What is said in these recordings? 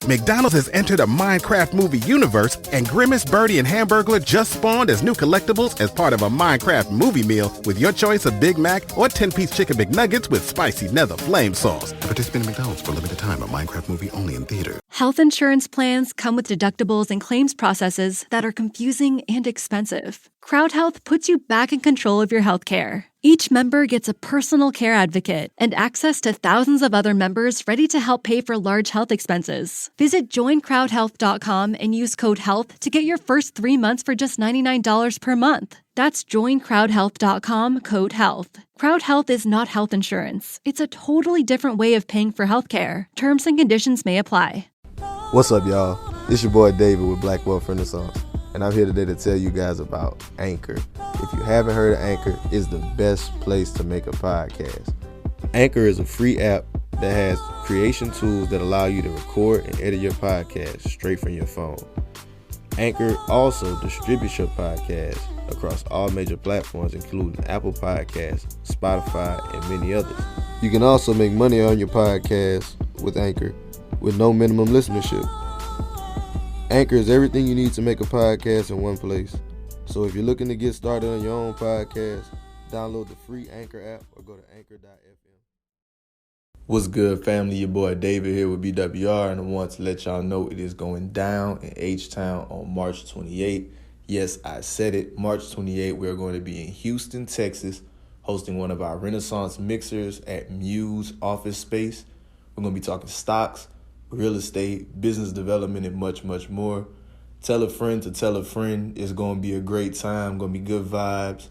McDonald's has entered a Minecraft movie universe, and Grimace, Birdie, and Hamburglar just spawned as new collectibles as part of a Minecraft movie meal with your choice of Big Mac or 10-piece chicken McNuggets with spicy nether flame sauce. Participate in McDonald's for a limited time. A Minecraft movie only in theater. Health insurance plans come with deductibles and claims processes that are confusing and expensive. Crowd Health puts you back in control of your health care. Each member gets a personal care advocate and access to thousands of other members ready to help pay for large health expenses. Visit joincrowdhealth.com and use code HEALTH to get your first 3 months for just $99 per month. That's joincrowdhealth.com, code HEALTH. Crowd Health is not health insurance. It's a totally different way of paying for healthcare. Terms and conditions may apply. What's up, y'all? It's your boy David with Black Wealth Renaissance, and I'm here today to tell you guys about Anchor. If you haven't heard of Anchor, it's the best place to make a podcast. Anchor is a free app that has creation tools that allow you to record and edit your podcast straight from your phone. Anchor also distributes your podcast across all major platforms, including Apple Podcasts, Spotify, and many others. You can also make money on your podcast with Anchor with no minimum listenership. Anchor is everything you need to make a podcast in one place. So if you're looking to get started on your own podcast, download the free Anchor app or go to anchor.fm. What's good, family? Your boy David here with BWR, and I want to let y'all know it is going down in H-Town on March 28th. Yes, I said it. March 28th, we're going to be in Houston, Texas, hosting one of our Renaissance mixers at Muse office space. We're going to be talking stocks, real estate, business development, and much, much more. Tell a friend to tell a friend. It's going to be a great time. Going to be good vibes.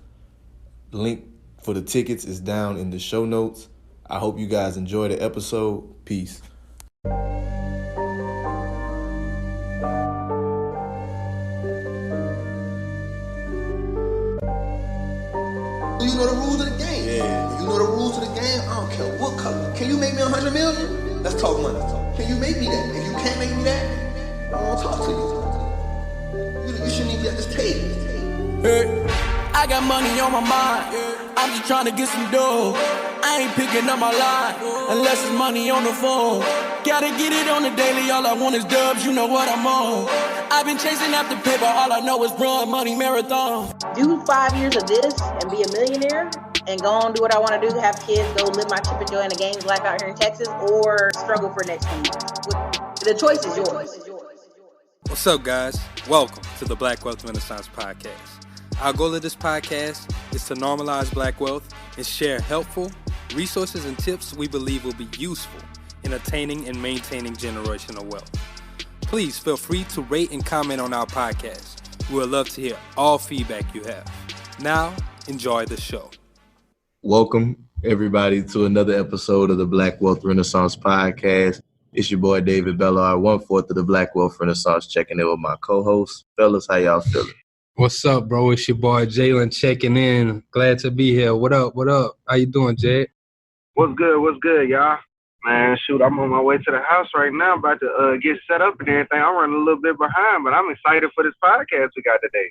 Link for the tickets is down in the show notes. I hope you guys enjoy the episode. Peace. You know the rules of the game. Yeah. You know the rules of the game. I don't care what color. Can you make me 100 million? Let's talk money. Can you make me that? If you can't make me that, I don't want to talk to you. You shouldn't even be at this table. Hey, I got money on my mind. I'm just trying to get some dough. I ain't picking up my line unless it's money on the phone. Gotta get it on the daily. All I want is dubs. You know what I'm on. I've been chasing after paper. All I know is run money marathon. Do 5 years of this and be a millionaire and go on do what I want to do, have kids, go live my chip and joy in the games life out here in Texas, or struggle for the next 10 years. The choice is yours. What's up, guys? Welcome to the Black Wealth Renaissance Podcast. Our goal of this podcast is to normalize black wealth and share helpful resources and tips we believe will be useful in attaining and maintaining generational wealth. Please feel free to rate and comment on our podcast. We would love to hear all feedback you have. Now, enjoy the show. Welcome, everybody, to another episode of the Black Wealth Renaissance Podcast. It's your boy David Bellard, 1/4 of the Black Wealth Renaissance, checking in with my co-host. Fellas, how y'all feeling? What's up, bro? It's your boy Jalen checking in. Glad to be here. What up? What up? How you doing, Jay? What's good, y'all? Man, shoot, I'm on my way to the house right now, about to get set up and everything. I'm running a little bit behind, but I'm excited for this podcast we got today.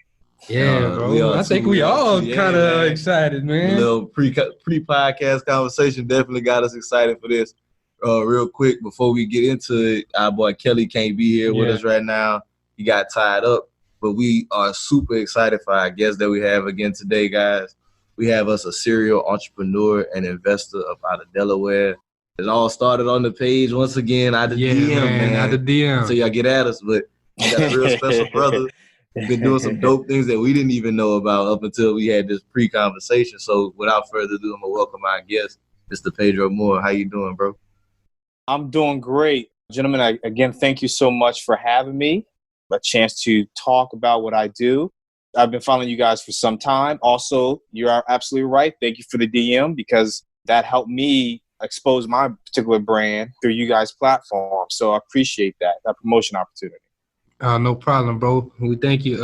Yeah, bro. I think we all kind of excited, man. A little pre-podcast conversation definitely got us excited for this. Real quick, before we get into it, our boy Kelly can't be here with us right now. He got tied up, but we are super excited for our guest that we have again today, guys. We have us a serial entrepreneur and investor up out of Delaware. It all started on the page once again, out of DM, man. Out of DM. So y'all get at us, but we got a real special brother who's been doing some dope things that we didn't even know about up until we had this pre-conversation. So without further ado, I'm going to welcome our guest, Mr. Pedro Moore. How you doing, bro? I'm doing great. Gentlemen, again, thank you so much for having me. A chance to talk about what I do. I've been following you guys for some time. Also, you are absolutely right. Thank you for the DM, because that helped me expose my particular brand through you guys' platform. So I appreciate that promotion opportunity. No problem, bro. We thank you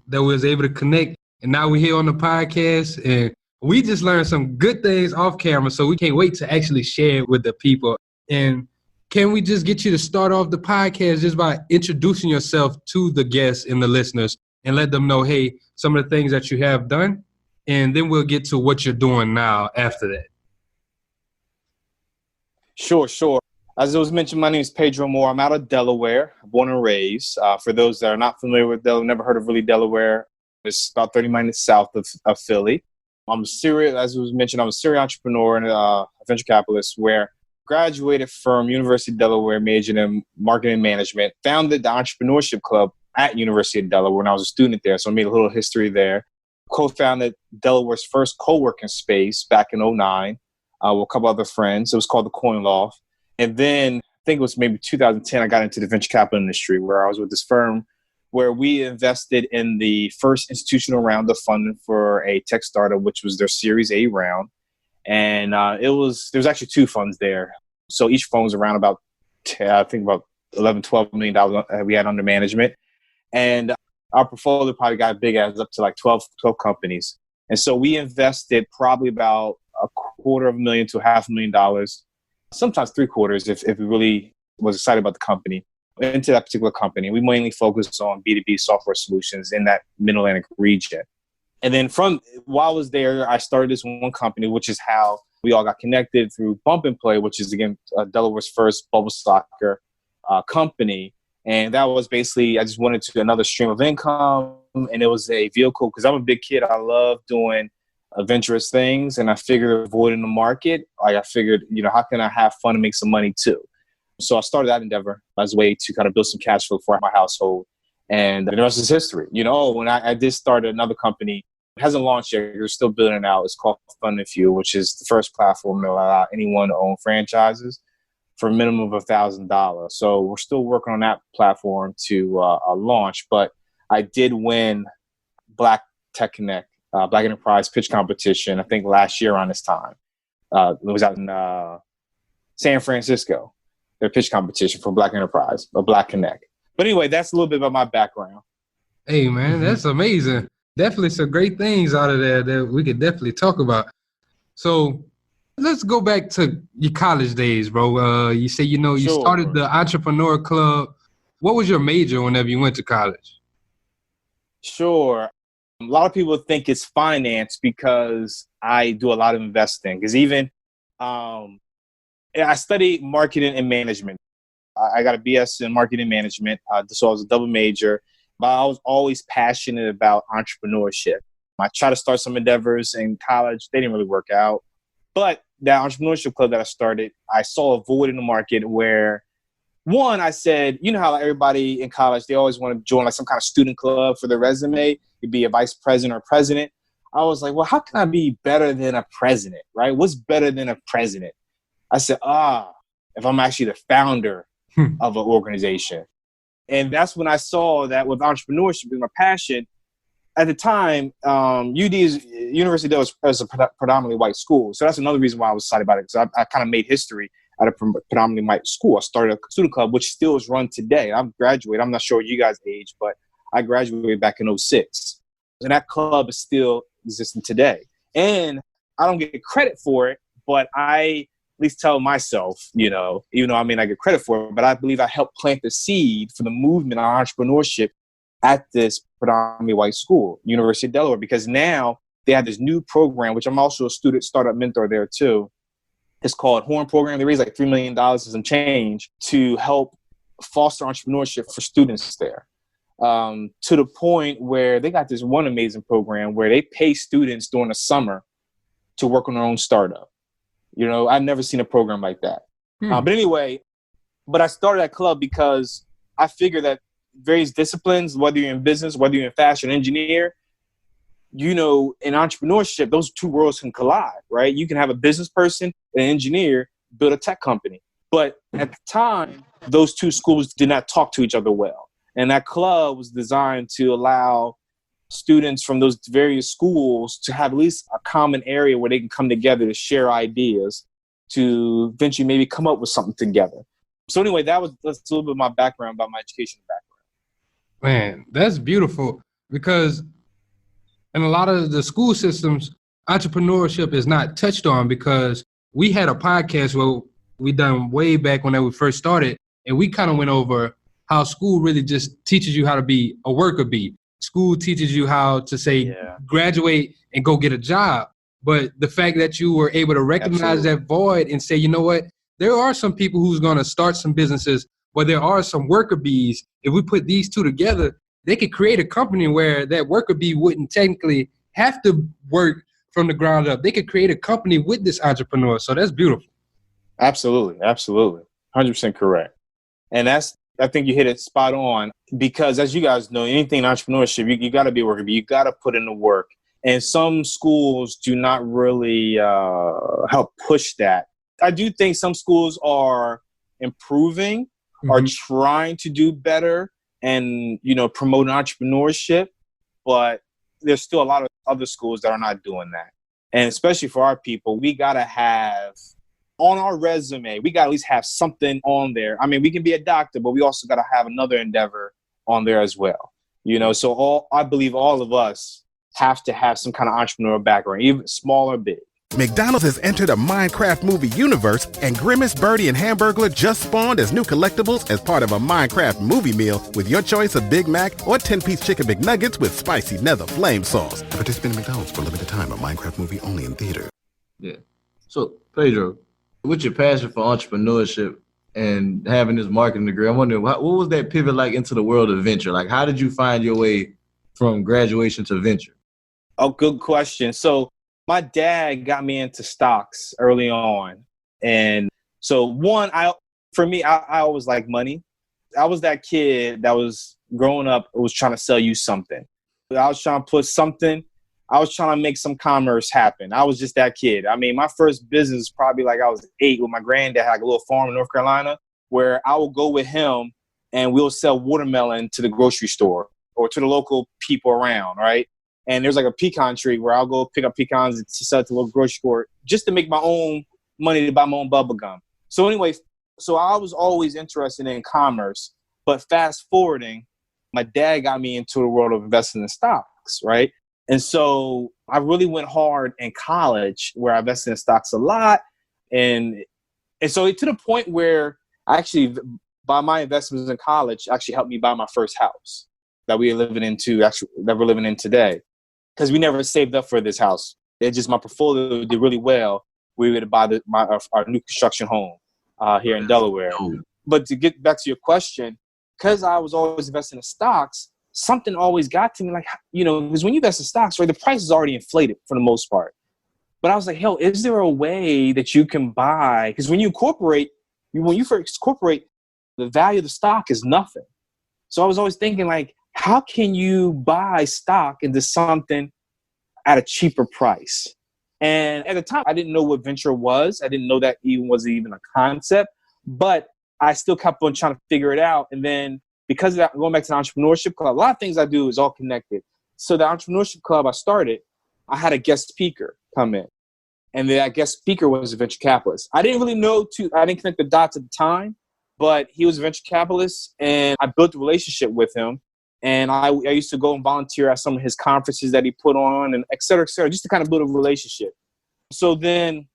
that we was able to connect. And now we're here on the podcast, and we just learned some good things off camera, so we can't wait to actually share it with the people. And can we just get you to start off the podcast just by introducing yourself to the guests and the listeners and let them know, hey, some of the things that you have done, and then we'll get to what you're doing now after that. Sure. As it was mentioned, my name is Pedro Moore. I'm out of Delaware, born and raised. For those that are not familiar with Delaware, never heard of really Delaware, it's about 30 minutes south of Philly. As was mentioned, I'm a serial entrepreneur and a venture capitalist where graduated from University of Delaware, majored in marketing management, founded the Entrepreneurship Club at University of Delaware when I was a student there. So I made a little history there. Co-founded Delaware's first co-working space back in 2009 with a couple other friends. It was called the Coin Loft. And then I think it was maybe 2010, I got into the venture capital industry where I was with this firm where we invested in the first institutional round of funding for a tech startup, which was their Series A round. And there was actually two funds there. So each fund was around about, I think about $11-12 million we had under management. And our portfolio probably got big as up to like 12 companies. And so we invested probably about $250,000 to $500,000, sometimes $750,000 if we really was excited about the company, into that particular company. We mainly focused on B2B software solutions in that Mid-Atlantic region. And then while I was there, I started this one company, which is how we all got connected through Bump and Play, which is, again, Delaware's first bubble soccer company. And that was basically, I just wanted to do another stream of income. And it was a vehicle, because I'm a big kid. I love doing adventurous things. And I figured avoiding the market, I figured, how can I have fun and make some money too? So I started that endeavor as a way to kind of build some cash flow for my household. And the rest is history. When I did start another company, it hasn't launched yet. We're still building it out. It's called Fund and Fuel, which is the first platform to allow anyone to own franchises for a minimum of $1,000. So we're still working on that platform to launch. But I did win Black Tech Connect, Black Enterprise pitch competition, I think last year around this time. It was out in San Francisco, their pitch competition for Black Enterprise, or Black Connect. But anyway, that's a little bit about my background. Hey, man, that's amazing. Definitely some great things out of there that we could definitely talk about. So let's go back to your college days, bro. You say, you Sure. started the Entrepreneur Club. What was your major whenever you went to college? Sure. A lot of people think it's finance because I do a lot of investing. Because even I studied marketing and management. I got a BS in marketing management, so I was a double major. But I was always passionate about entrepreneurship. I tried to start some endeavors in college. They didn't really work out. But that entrepreneurship club that I started, I saw a void in the market where, one, I said, how everybody in college, they always want to join like some kind of student club for their resume. You'd be a vice president or president. I was like, well, how can I be better than a president, right? What's better than a president? I said, if I'm actually the founder of an organization. And that's when I saw that with entrepreneurship being my passion. At the time, University of Delaware was a predominantly white school. So that's another reason why I was excited about it, because I kind of made history at a predominantly white school. I started a student club, which still is run today. I'm graduated. I'm not sure you guys' age, but I graduated back in 2006. And that club is still existing today. And I don't get credit for it, but I at least tell myself, even though I may not get credit for it, but I believe I helped plant the seed for the movement on entrepreneurship at this predominantly white school, University of Delaware, because now they have this new program, which I'm also a student startup mentor there too. It's called Horn Program. They raised like $3 million and some change to help foster entrepreneurship for students there. To the point where they got this one amazing program where they pay students during the summer to work on their own startup. I've never seen a program like that. But I started that club because I figured that various disciplines, whether you're in business, whether you're in fashion, engineer, in entrepreneurship, those two worlds can collide, right? You can have a business person, an engineer, build a tech company. But at the time, those two schools did not talk to each other well. And that club was designed to allow students from those various schools to have at least a common area where they can come together to share ideas to eventually maybe come up with something together. So anyway, that's a little bit of my background about my education background. Man, that's beautiful, because in a lot of the school systems, entrepreneurship is not touched on, because we had a podcast where we done way back when we first started, and we kind of went over how school really just teaches you how to be a worker bee. School teaches you how to say, graduate and go get a job. But the fact that you were able to recognize that void and say, you know what, there are some people who's going to start some businesses, but there are some worker bees. If we put these two together, they could create a company where that worker bee wouldn't technically have to work from the ground up. They could create a company with this entrepreneur. So that's beautiful. Absolutely. Absolutely. 100% correct. And I think you hit it spot on, because as you guys know, anything in entrepreneurship, you got to be a worker bee. You got to put in the work. And some schools do not really help push that. I do think some schools are improving, are trying to do better and, promote entrepreneurship. But there's still a lot of other schools that are not doing that. And especially for our people, we got to have on our resume, we got to at least have something on there. I mean, we can be a doctor, but we also got to have another endeavor on there as well. So I believe all of us have to have some kind of entrepreneurial background, even small or big. McDonald's has entered a Minecraft movie universe, and Grimace, Birdie, and Hamburglar just spawned as new collectibles as part of a Minecraft movie meal with your choice of Big Mac or 10-piece chicken McNuggets with spicy nether flame sauce. Participate in McDonald's for a limited time. A Minecraft movie only in theater. Yeah. So, Pedro, with your passion for entrepreneurship and having this marketing degree, I'm wondering, what was that pivot like into the world of venture? Like, how did you find your way from graduation to venture? Oh, good question. So my dad got me into stocks early on. And so I always liked money. I was that kid that was growing up, was trying to sell you something. I was trying to make some commerce happen. I was just that kid. I mean, my first business probably like I was 8 with my granddad, had like a little farm in North Carolina, where I would go with him and we'll sell watermelon to the grocery store or to the local people around, right? And there's like a pecan tree where I'll go pick up pecans and sell it to the local grocery store just to make my own money to buy my own bubble gum. So anyways, I was always interested in commerce, but fast forwarding, my dad got me into the world of investing in stocks, right? And so I really went hard in college where I invested in stocks a lot. And so to the point where actually by my investments in college actually helped me buy my first house that we're living in today. Because we never saved up for this house. It's just my portfolio did really well. We were able to buy our new construction home here in Delaware. But to get back to your question, because I was always investing in stocks, something always got to me, like, because when you invest in stocks, right, the price is already inflated for the most part. But I was like, hell, is there a way that you can buy? Because when you first incorporate, the value of the stock is nothing. So I was always thinking, like, how can you buy stock into something at a cheaper price? And at the time, I didn't know what venture was. I didn't know that was even a concept, but I still kept on trying to figure it out. And then because of that, going back to the entrepreneurship club, a lot of things I do is all connected. So the entrepreneurship club I started, I had a guest speaker come in. And that guest speaker was a venture capitalist. I didn't connect the dots at the time, but he was a venture capitalist, and I built a relationship with him. And I used to go and volunteer at some of his conferences that he put on, and et cetera, just to kind of build a relationship. So then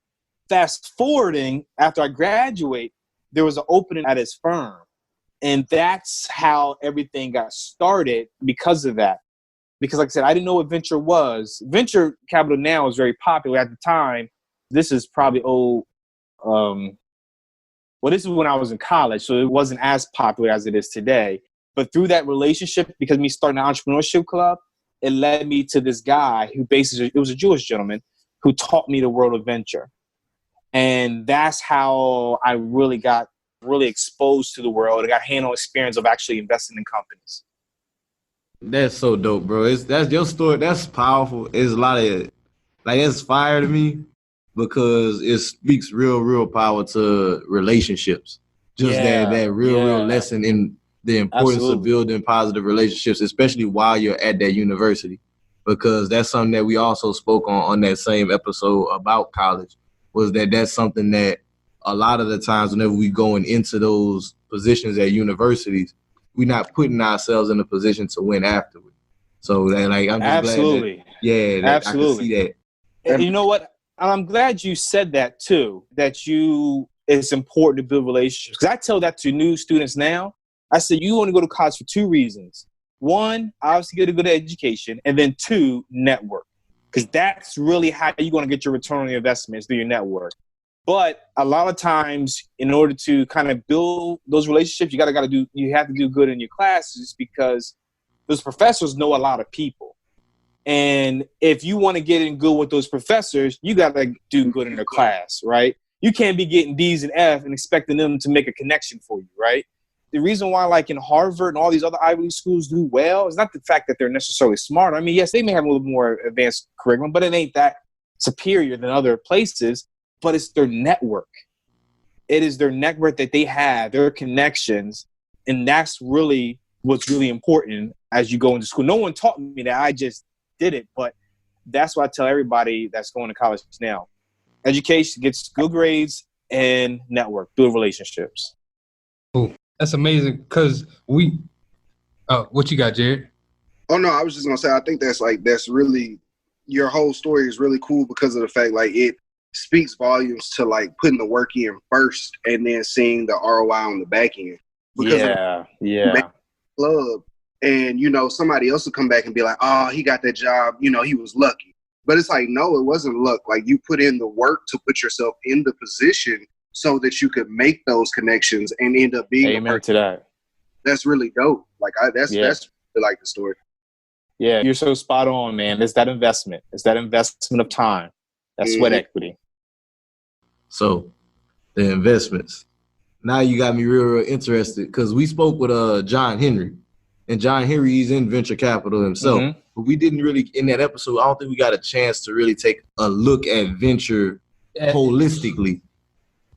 fast forwarding, after I graduate, there was an opening at his firm. And that's how everything got started because of that. Because like I said, I didn't know what venture was. Venture capital now is very popular. At the time, this is probably this is when I was in college, so it wasn't as popular as it is today. But through that relationship, because me starting an entrepreneurship club, it led me to this guy who it was a Jewish gentleman who taught me the world of venture. And that's how I really got exposed to the world. I got hands-on experience of actually investing in companies. That's so dope, bro. That's your story. That's powerful. It's a lot of, like, it's fire to me because it speaks real power to relationships. Just that real lesson in the importance of building positive relationships, especially while you're at that university, because that's something that we also spoke on that same episode about college, was that's something that a lot of the times whenever we going into those positions at universities, we're not putting ourselves in a position to win afterward. So that, like, I'm just glad that I can see that. And you know what? I'm glad you said that too, it's important to build relationships. Because I tell that to new students now. I said, you want to go to college for 2 reasons. 1, obviously get a good education. And then 2, network. Because that's really how you're going to get your return on your investments, through your network. But a lot of times, in order to kind of build those relationships, you have to do good in your classes because those professors know a lot of people. And if you want to get in good with those professors, you got to do good in their class, right? You can't be getting D's and F and expecting them to make a connection for you, right? The reason why, like in Harvard and all these other Ivy League schools do well is not the fact that they're necessarily smart. I mean, yes, they may have a little more advanced curriculum, but it ain't that superior than other places. But it's their network. It is their network that they have, their connections, and that's really what's really important as you go into school. No one taught me that. I just did it, but that's what I tell everybody that's going to college now. Education gets good grades and network, build relationships. Oh, that's amazing because what you got, Jared? Oh, no, I was just going to say, I think that's really, your whole story is really cool because of the fact, like, it speaks volumes to, like, putting the work in first and then seeing the ROI on the back end. Because club, and, you know, somebody else will come back and be like, oh, he got that job, you know, he was lucky. But it's like, no, it wasn't luck. Like, you put in the work to put yourself in the position so that you could make those connections and end up being Amen to that. That's really dope. Like, that's like the story. Yeah, you're so spot on, man. It's that investment. It's that investment of time. That's sweat equity. So, the investments. Now you got me real interested because we spoke with John Henry. And John Henry, he's in Venture Capital himself. Mm-hmm. But we didn't really, in that episode, I don't think we got a chance to really take a look at venture holistically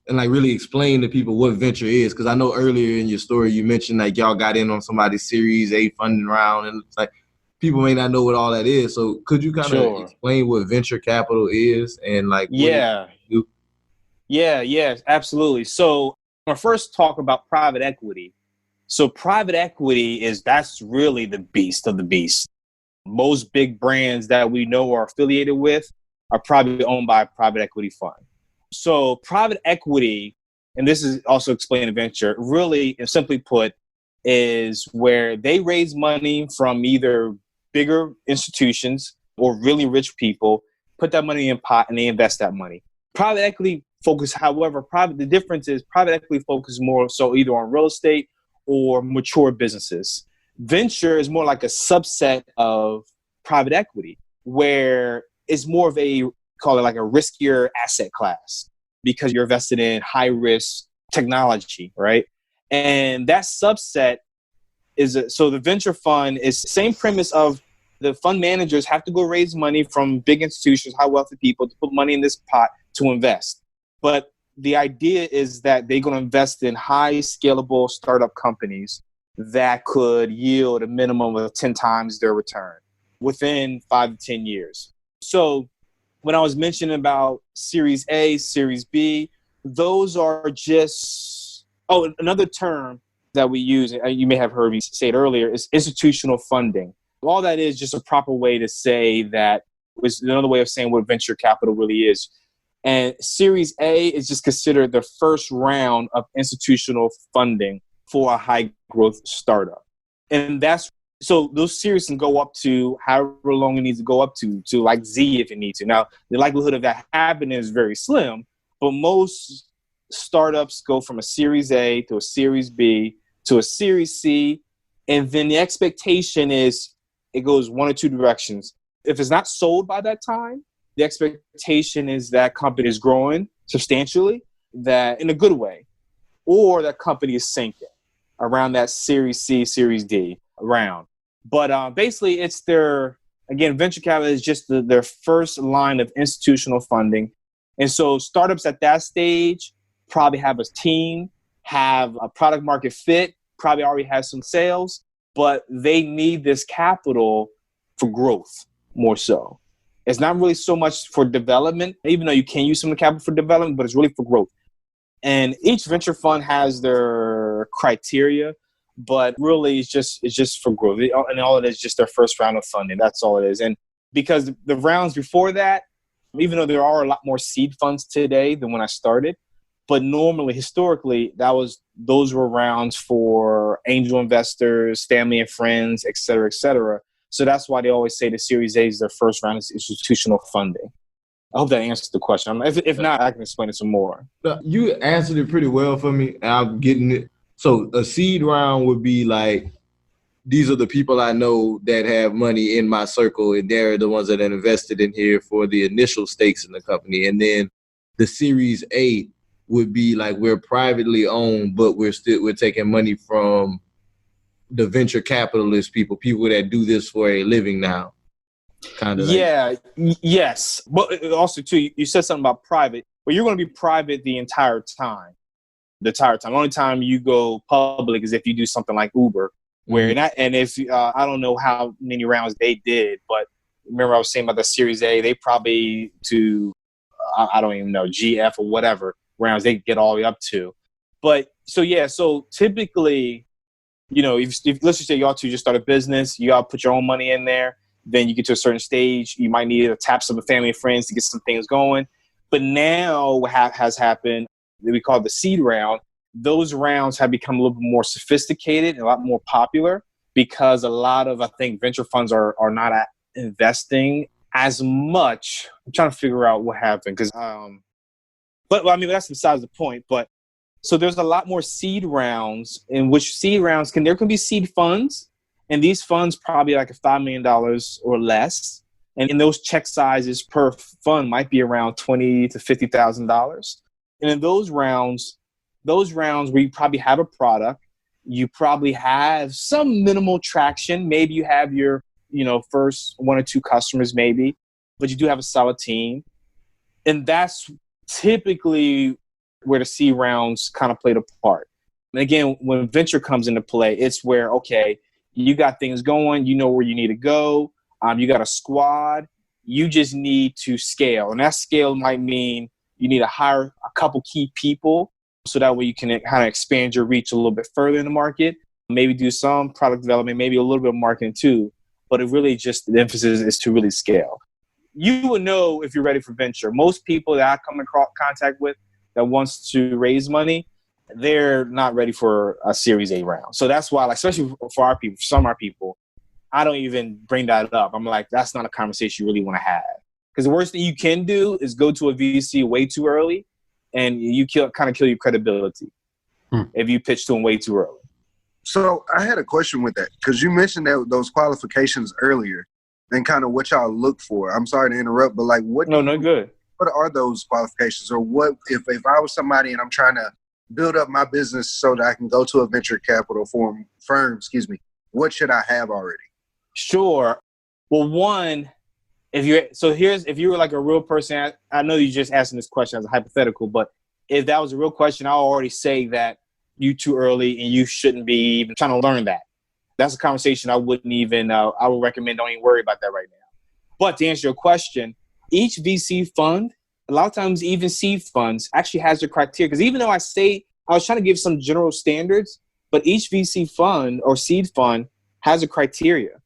and, like, really explain to people what venture is. Because I know earlier in your story you mentioned, like, y'all got in on somebody's Series A funding round. And it's like, people may not know what all that is. So could you kind of explain what venture capital is and, like, what you do? Yeah, absolutely. So I'm going to first talk about private equity. So private equity that's really the beast of the beast. Most big brands that we know are affiliated with are probably owned by a private equity fund. So private equity, and this is also explained in venture, really, and simply put, is where they raise money from either bigger institutions or really rich people, put that money in a pot, and they invest that money. Private equity focus, however, the difference is private equity focuses more so either on real estate or mature businesses. Venture is more like a subset of private equity, where it's more of call it like a riskier asset class because you're invested in high risk technology, right? And that subset so the venture fund is the same premise of the fund managers have to go raise money from big institutions, high wealthy people to put money in this pot to invest. But the idea is that they're going to invest in high scalable startup companies that could yield a minimum of 10 times their return within 5 to 10 years. So when I was mentioning about Series A, Series B, those are just, another term that we use, you may have heard me say it earlier, is institutional funding. All that is just a proper way to say that, was another way of saying what venture capital really is. And Series A is just considered the first round of institutional funding for a high growth startup. And so those series can go up to however long it needs to go up to like Z if it needs to. Now, the likelihood of that happening is very slim, but most startups go from a Series A to a Series B to a Series C. And then the expectation is it goes one or two directions. If it's not sold by that time, the expectation is that company is growing substantially, that in a good way, or that company is sinking around that Series C, Series D round. But basically, it's venture capital is just their first line of institutional funding. And so startups at that stage probably have a team, have a product market fit, probably already have some sales, but they need this capital for growth more so. It's not really so much for development, even though you can use some of the capital for development, but it's really for growth. And each venture fund has their criteria, but really it's just for growth. And all it is just their first round of funding. That's all it is. And because the rounds before that, even though there are a lot more seed funds today than when I started, but normally, historically, those were rounds for angel investors, family and friends, et cetera, et cetera. So that's why they always say the Series A is their first round of institutional funding. I hope that answers the question. If not, I can explain it some more. You answered it pretty well for me, and I'm getting it. So a seed round would be like, these are the people I know that have money in my circle, and they're the ones that are invested in here for the initial stakes in the company. And then the Series A would be like, we're privately owned, but we're taking money from the venture capitalist people that do this for a living now. Kind of. Yeah. Yes. But also too, you said something about private. Well, you're going to be private the entire time. The only time you go public is if you do something like Uber. Where and if I don't know how many rounds they did, but remember I was saying about the Series A, they probably to I don't even know, GF or whatever rounds they get all the way up to. But so typically, if let's just say y'all two just start a business, you all put your own money in there, then you get to a certain stage, you might need to tap some family and friends to get some things going. But now what has happened, we call it the seed round. Those rounds have become a little bit more sophisticated and a lot more popular because a lot of, I think, venture funds are not investing as much. I'm trying to figure out what happened because, but I mean, that's besides the point. But so there's a lot more seed rounds in which there can be seed funds, and these funds probably like $5 million or less. And in those check sizes per fund might be around $20,000 to $50,000. And in those rounds where you probably have a product, you probably have some minimal traction. Maybe you have your, first 1 or 2 customers maybe, but you do have a solid team. And that's typically where the C rounds kind of played a part. And again, when venture comes into play, it's where, okay, you got things going, you know where you need to go. You got a squad, you just need to scale. And that scale might mean you need to hire a couple key people so that way you can kind of expand your reach a little bit further in the market, maybe do some product development, maybe a little bit of marketing too. But it really just, the emphasis is to really scale. You will know if you're ready for venture. Most people that I come in contact with that wants to raise money, they're not ready for a Series A round. So that's why, especially for our people, some of our people, I don't even bring that up. I'm like, that's not a conversation you really want to have. Because the worst thing you can do is go to a VC way too early, and you kind of kill your credibility if you pitch to them way too early. So I had a question with that, because you mentioned those qualifications earlier and kind of what y'all look for. I'm sorry to interrupt, but good. What are those qualifications, or what if I was somebody and I'm trying to build up my business so that I can go to a venture capital firm, what should I have already? Sure. Well, one, if you were like a real person, I know you're just asking this question as a hypothetical, but if that was a real question, I'll already say that you too early and you shouldn't be even trying to learn that. That's a conversation I wouldn't even, I would recommend don't even worry about that right now. But to answer your question, each VC fund, a lot of times even seed funds actually has their criteria. Because even though I was trying to give some general standards, but each VC fund or seed fund has a criteria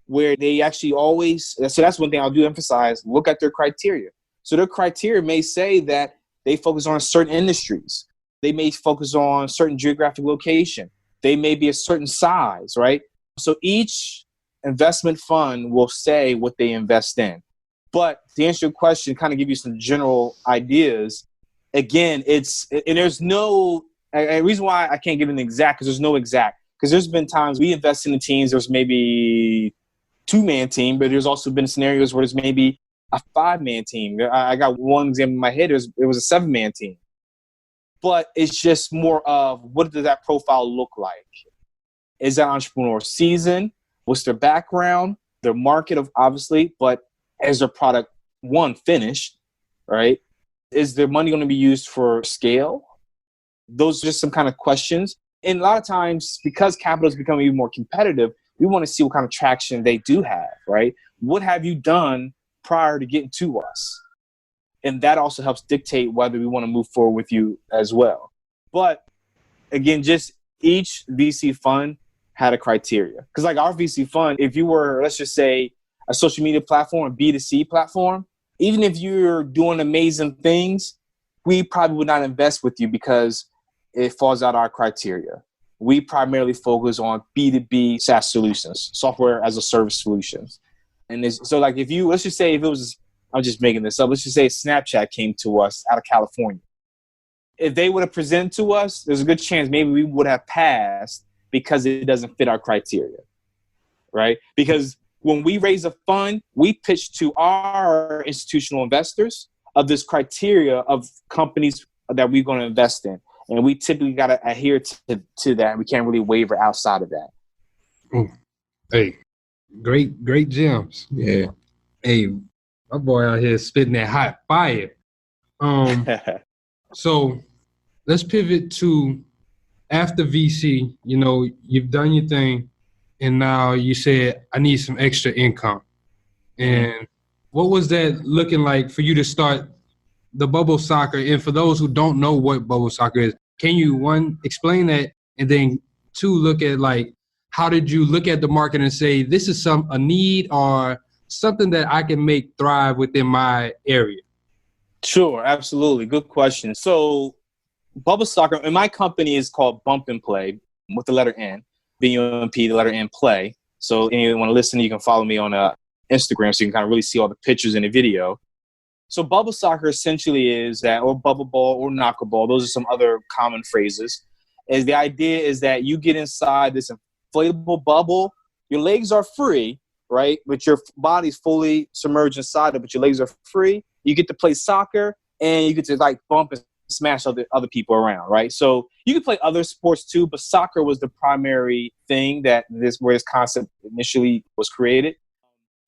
where they actually always, so that's one thing I'll do emphasize, look at their criteria. So their criteria may say that they focus on certain industries. They may focus on certain geographic location. They may be a certain size, right? So each investment fund will say what they invest in. But to answer your question, kind of give you some general ideas, again, there's no, a reason why I can't give an exact, because there's no exact. Because there's been times we invest in the teams, there's maybe 2-man team, but there's also been scenarios where there's maybe a 5-man team. I got one example in my head, it was a 7-man team. But it's just more of, what does that profile look like? Is that entrepreneur seasoned? What's their background? Their market, obviously, but is their product, one, finished, right? Is their money going to be used for scale? Those are just some kind of questions. And a lot of times, because capital is becoming even more competitive, we want to see what kind of traction they do have, right? What have you done prior to getting to us? And that also helps dictate whether we want to move forward with you as well. But again, just each VC fund had a criteria. Because like our VC fund, if you were, let's just say, a social media platform, a B2C platform, even if you're doing amazing things, we probably would not invest with you because it falls out our criteria. We primarily focus on B2B SaaS solutions, software as a service solutions. And so like let's just say if it was I'm just making this up. Let's just say Snapchat came to us out of California. If they would have presented to us, there's a good chance maybe we would have passed because it doesn't fit our criteria, right? Because when we raise a fund, we pitch to our institutional investors of this criteria of companies that we're going to invest in. And we typically got to adhere to that. We can't really waver outside of that. Hey, great gems. Yeah. Hey, my boy out here spitting that hot fire. So let's pivot to after VC. You know, you've done your thing, and now you said, I need some extra income. And what was that looking like for you to start the bubble soccer? And for those who don't know what bubble soccer is, can you, one, explain that, and then two, look at like, how did you look at the market and say, this is a need or something that I can make thrive within my area? Sure, absolutely. Good question. So bubble soccer, and my company is called Bump and Play with the letter N, B-U-M-P, the letter N, play. So anyone want to listen, you can follow me on Instagram so you can kind of really see all the pictures in the video. So bubble soccer essentially is that, or bubble ball or knuckleball, those are some other common phrases. Is the idea is that you get inside this inflatable bubble, your legs are free, right? But your body's fully submerged inside it, but your legs are free. You get to play soccer and you get to like bump and smash other people around, right? So you can play other sports too, but soccer was the primary thing where this concept initially was created.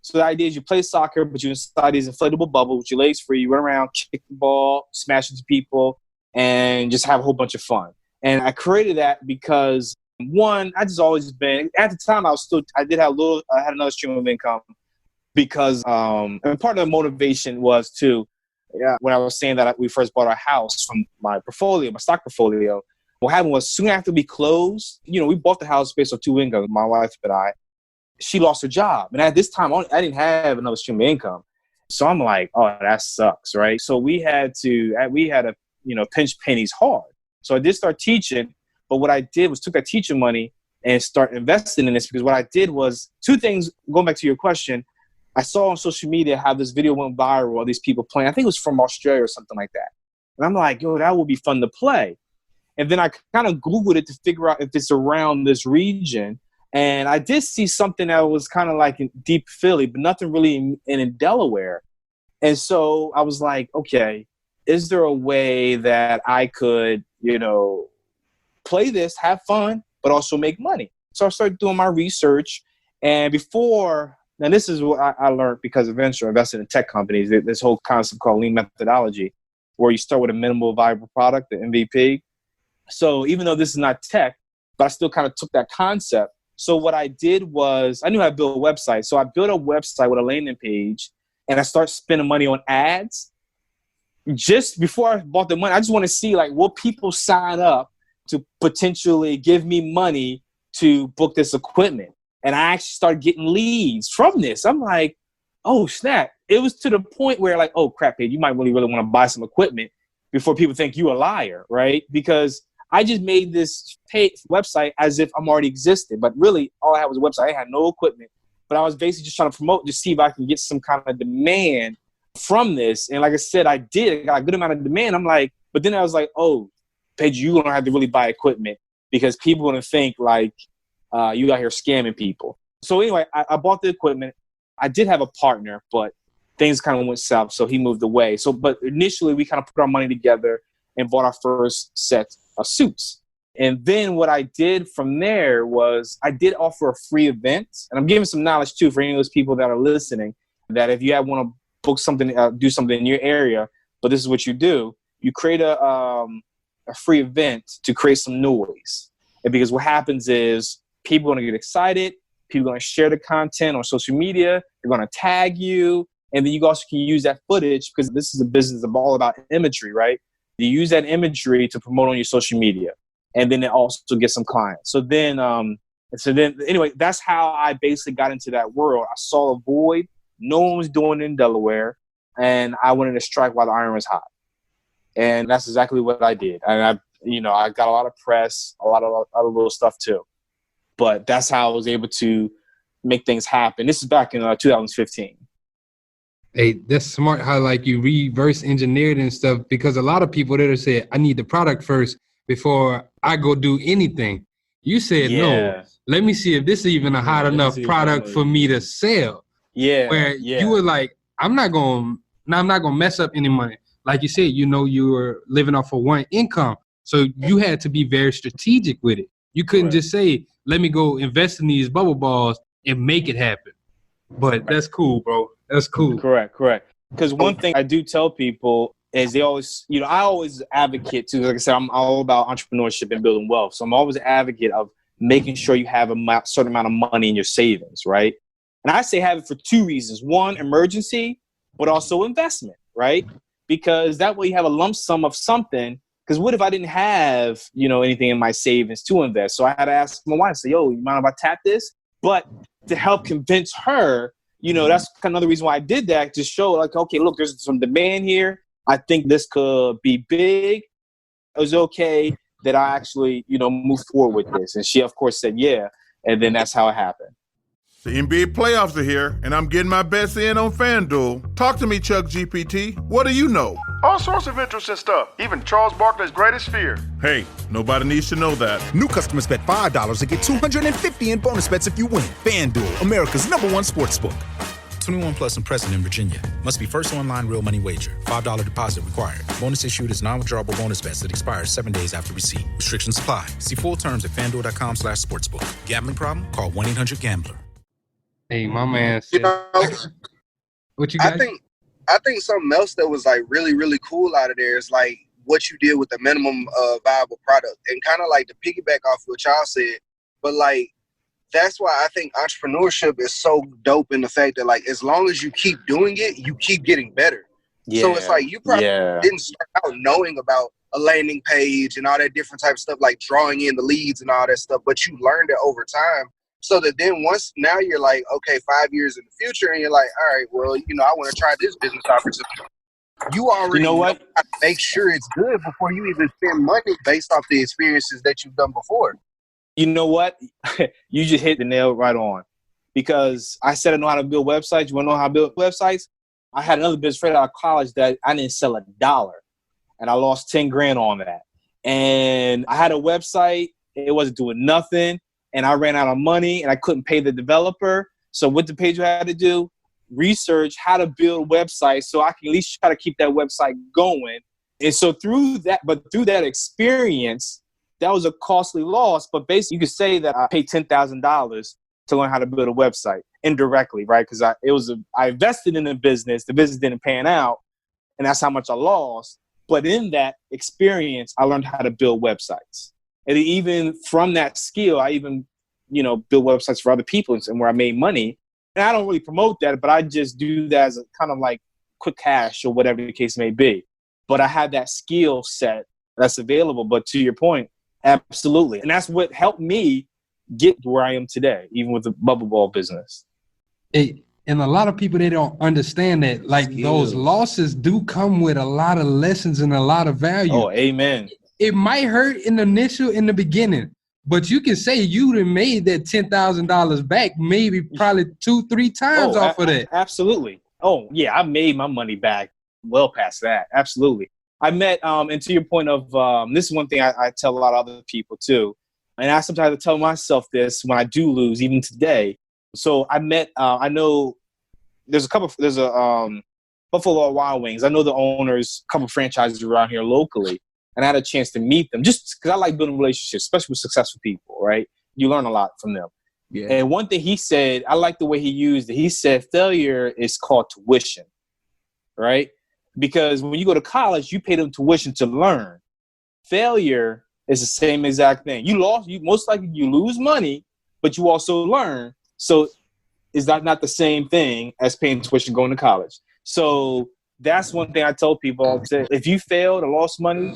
So the idea is you play soccer, but you're inside these inflatable bubbles with your legs free. You run around, kick the ball, smash into people, and just have a whole bunch of fun. And I created that because, one, I just always been, at the time I had another stream of income because, and part of the motivation was too, when I was saying that we first bought our house from my stock portfolio, what happened was soon after we closed, we bought the house based on two incomes, my wife and I. She lost her job. And at this time, I didn't have another stream of income. So I'm like, oh, that sucks, right? So we had to pinch pennies hard. So I did start teaching, but what I did was took that teaching money and start investing in this, because what I did was two things. Going back to your question, I saw on social media how this video went viral, all these people playing. I think it was from Australia or something like that. And I'm like, yo, that would be fun to play. And then I kind of Googled it to figure out if it's around this region. And I did see something that was kind of like in deep Philly, but nothing really in Delaware. And so I was like, okay, is there a way that I could, play this, have fun, but also make money? So I started doing my research. And now this is what I learned because of Ventrue, invested in tech companies, this whole concept called lean methodology, where you start with a minimal viable product, the MVP. So even though this is not tech, but I still kind of took that concept. So what I did was I knew how to build a website. So I built a website with a landing page, and I started spending money on ads. Just before I bought the money, I just want to see, like, will people sign up to potentially give me money to book this equipment? And I actually started getting leads from this. I'm like, oh, snap. It was to the point where, like, oh, crap, you might really, really want to buy some equipment before people think you a liar, right? Because I just made this website as if I'm already existed. But really, all I had was a website. I had no equipment. But I was basically just trying to promote to see if I can get some kind of demand from this. And like I said, I did. I got a good amount of demand. I'm like, but then I was like, oh, Pedro, you're going to have to really buy equipment because people are going to think like you out here scamming people. So anyway, I bought the equipment. I did have a partner, but things kind of went south. So he moved away. But initially we kind of put our money together and bought our first set of suits. And then what I did from there was I did offer a free event. And I'm giving some knowledge too for any of those people that are listening, that if you want to book something, do something in your area, but this is what you do. You create a free event to create some noise. And because what happens is people are going to get excited. People are going to share the content on social media. They're going to tag you. And then you also can use that footage, because this is a business all about imagery, right? You use that imagery to promote on your social media. And then it also gets some clients. So then anyway, that's how I basically got into that world. I saw a void. No one was doing it in Delaware. And I wanted to strike while the iron was hot. And that's exactly what I did. And I got a lot of press, a lot of other little stuff too. But that's how I was able to make things happen. This is back in 2015. Hey, that's smart how like you reverse engineered and stuff, because a lot of people that say, I need the product first before I go do anything. You said, no, let me see if this is even a hot enough product for me to sell. Yeah. Where you were like, I'm not going to mess up any money. Like you said, you were living off of one income. So you had to be very strategic with it. You couldn't just say, let me go invest in these bubble balls and make it happen. But that's cool, bro. That's cool. Correct. Because one thing I do tell people is they always, I always advocate to, like I said, I'm all about entrepreneurship and building wealth. So I'm always an advocate of making sure you have a certain amount of money in your savings, right? And I say have it for two reasons. One, emergency, but also investment, right? Because that way you have a lump sum of something. Because what if I didn't have, anything in my savings to invest? So I had to ask my wife, say, yo, you mind if I tap this? But to help convince her, that's another reason why I did that, to show like, okay, look, there's some demand here. I think this could be big. It was okay that I actually, move forward with this. And she, of course, said, yeah. And then that's how it happened. The NBA playoffs are here, and I'm getting my bets in on FanDuel. Talk to me, Chuck GPT. What do you know? All sorts of interesting stuff, even Charles Barkley's greatest fear. Hey, nobody needs to know that. New customers bet $5 to get $250 in bonus bets if you win. FanDuel, America's #1 sportsbook. 21 plus and present in Virginia. Must be first online real money wager. $5 deposit required. Bonus issued is non-withdrawable bonus bets that expires 7 days after receipt. Restrictions apply. See full terms at FanDuel.com/sportsbook. Gambling problem? Call 1-800-GAMBLER. Hey, my man said, what you got? I think something else that was like really, really cool out of there is like what you did with the minimum viable product, and kind of like to piggyback off what y'all said, but like that's why I think entrepreneurship is so dope in the fact that like as long as you keep doing it, you keep getting better. Yeah, so it's like you probably didn't start out knowing about a landing page and all that different type of stuff, like drawing in the leads and all that stuff, but you learned it over time. So that then now you're like, okay, 5 years in the future, and you're like, all right, well, I want to try this business opportunity. You already know how to make sure it's good before you even spend money based off the experiences that you've done before. You know what? You just hit the nail right on. Because I said I know how to build websites. You want to know how to build websites? I had another business friend out of college that I didn't sell $1, and I lost 10 grand on that. And I had a website. It wasn't doing nothing. And I ran out of money and I couldn't pay the developer. So what did Pedro have to do? Research how to build websites so I can at least try to keep that website going. And so through that experience, that was a costly loss. But basically you could say that I paid $10,000 to learn how to build a website indirectly, right? Because I invested in the business didn't pan out, and that's how much I lost. But in that experience, I learned how to build websites. And even from that skill, I even, build websites for other people and where I made money. And I don't really promote that, but I just do that as a kind of like quick cash or whatever the case may be. But I had that skill set that's available. But to your point, absolutely. And that's what helped me get to where I am today, even with the bubble ball business. And a lot of people, they don't understand that. Like those losses do come with a lot of lessons and a lot of value. Oh, amen. It might hurt in the beginning, but you can say you done made that $10,000 back, probably 2-3 times off of that. Absolutely. Oh yeah, I made my money back well past that. Absolutely. I met, and to your point of, this is one thing I tell a lot of other people too. And I sometimes tell myself this when I do lose, even today. So I met, I know there's a Buffalo Wild Wings. I know the owners, a couple franchises around here locally. And I had a chance to meet them just because I like building relationships, especially with successful people, right? You learn a lot from them. Yeah. And one thing he said, I like the way he used it. He said failure is called tuition, right? Because when you go to college, you pay them tuition to learn. Failure is the same exact thing. You most likely you lose money, but you also learn. So is that not the same thing as paying tuition going to college? So that's one thing I tell people. If you failed or lost money,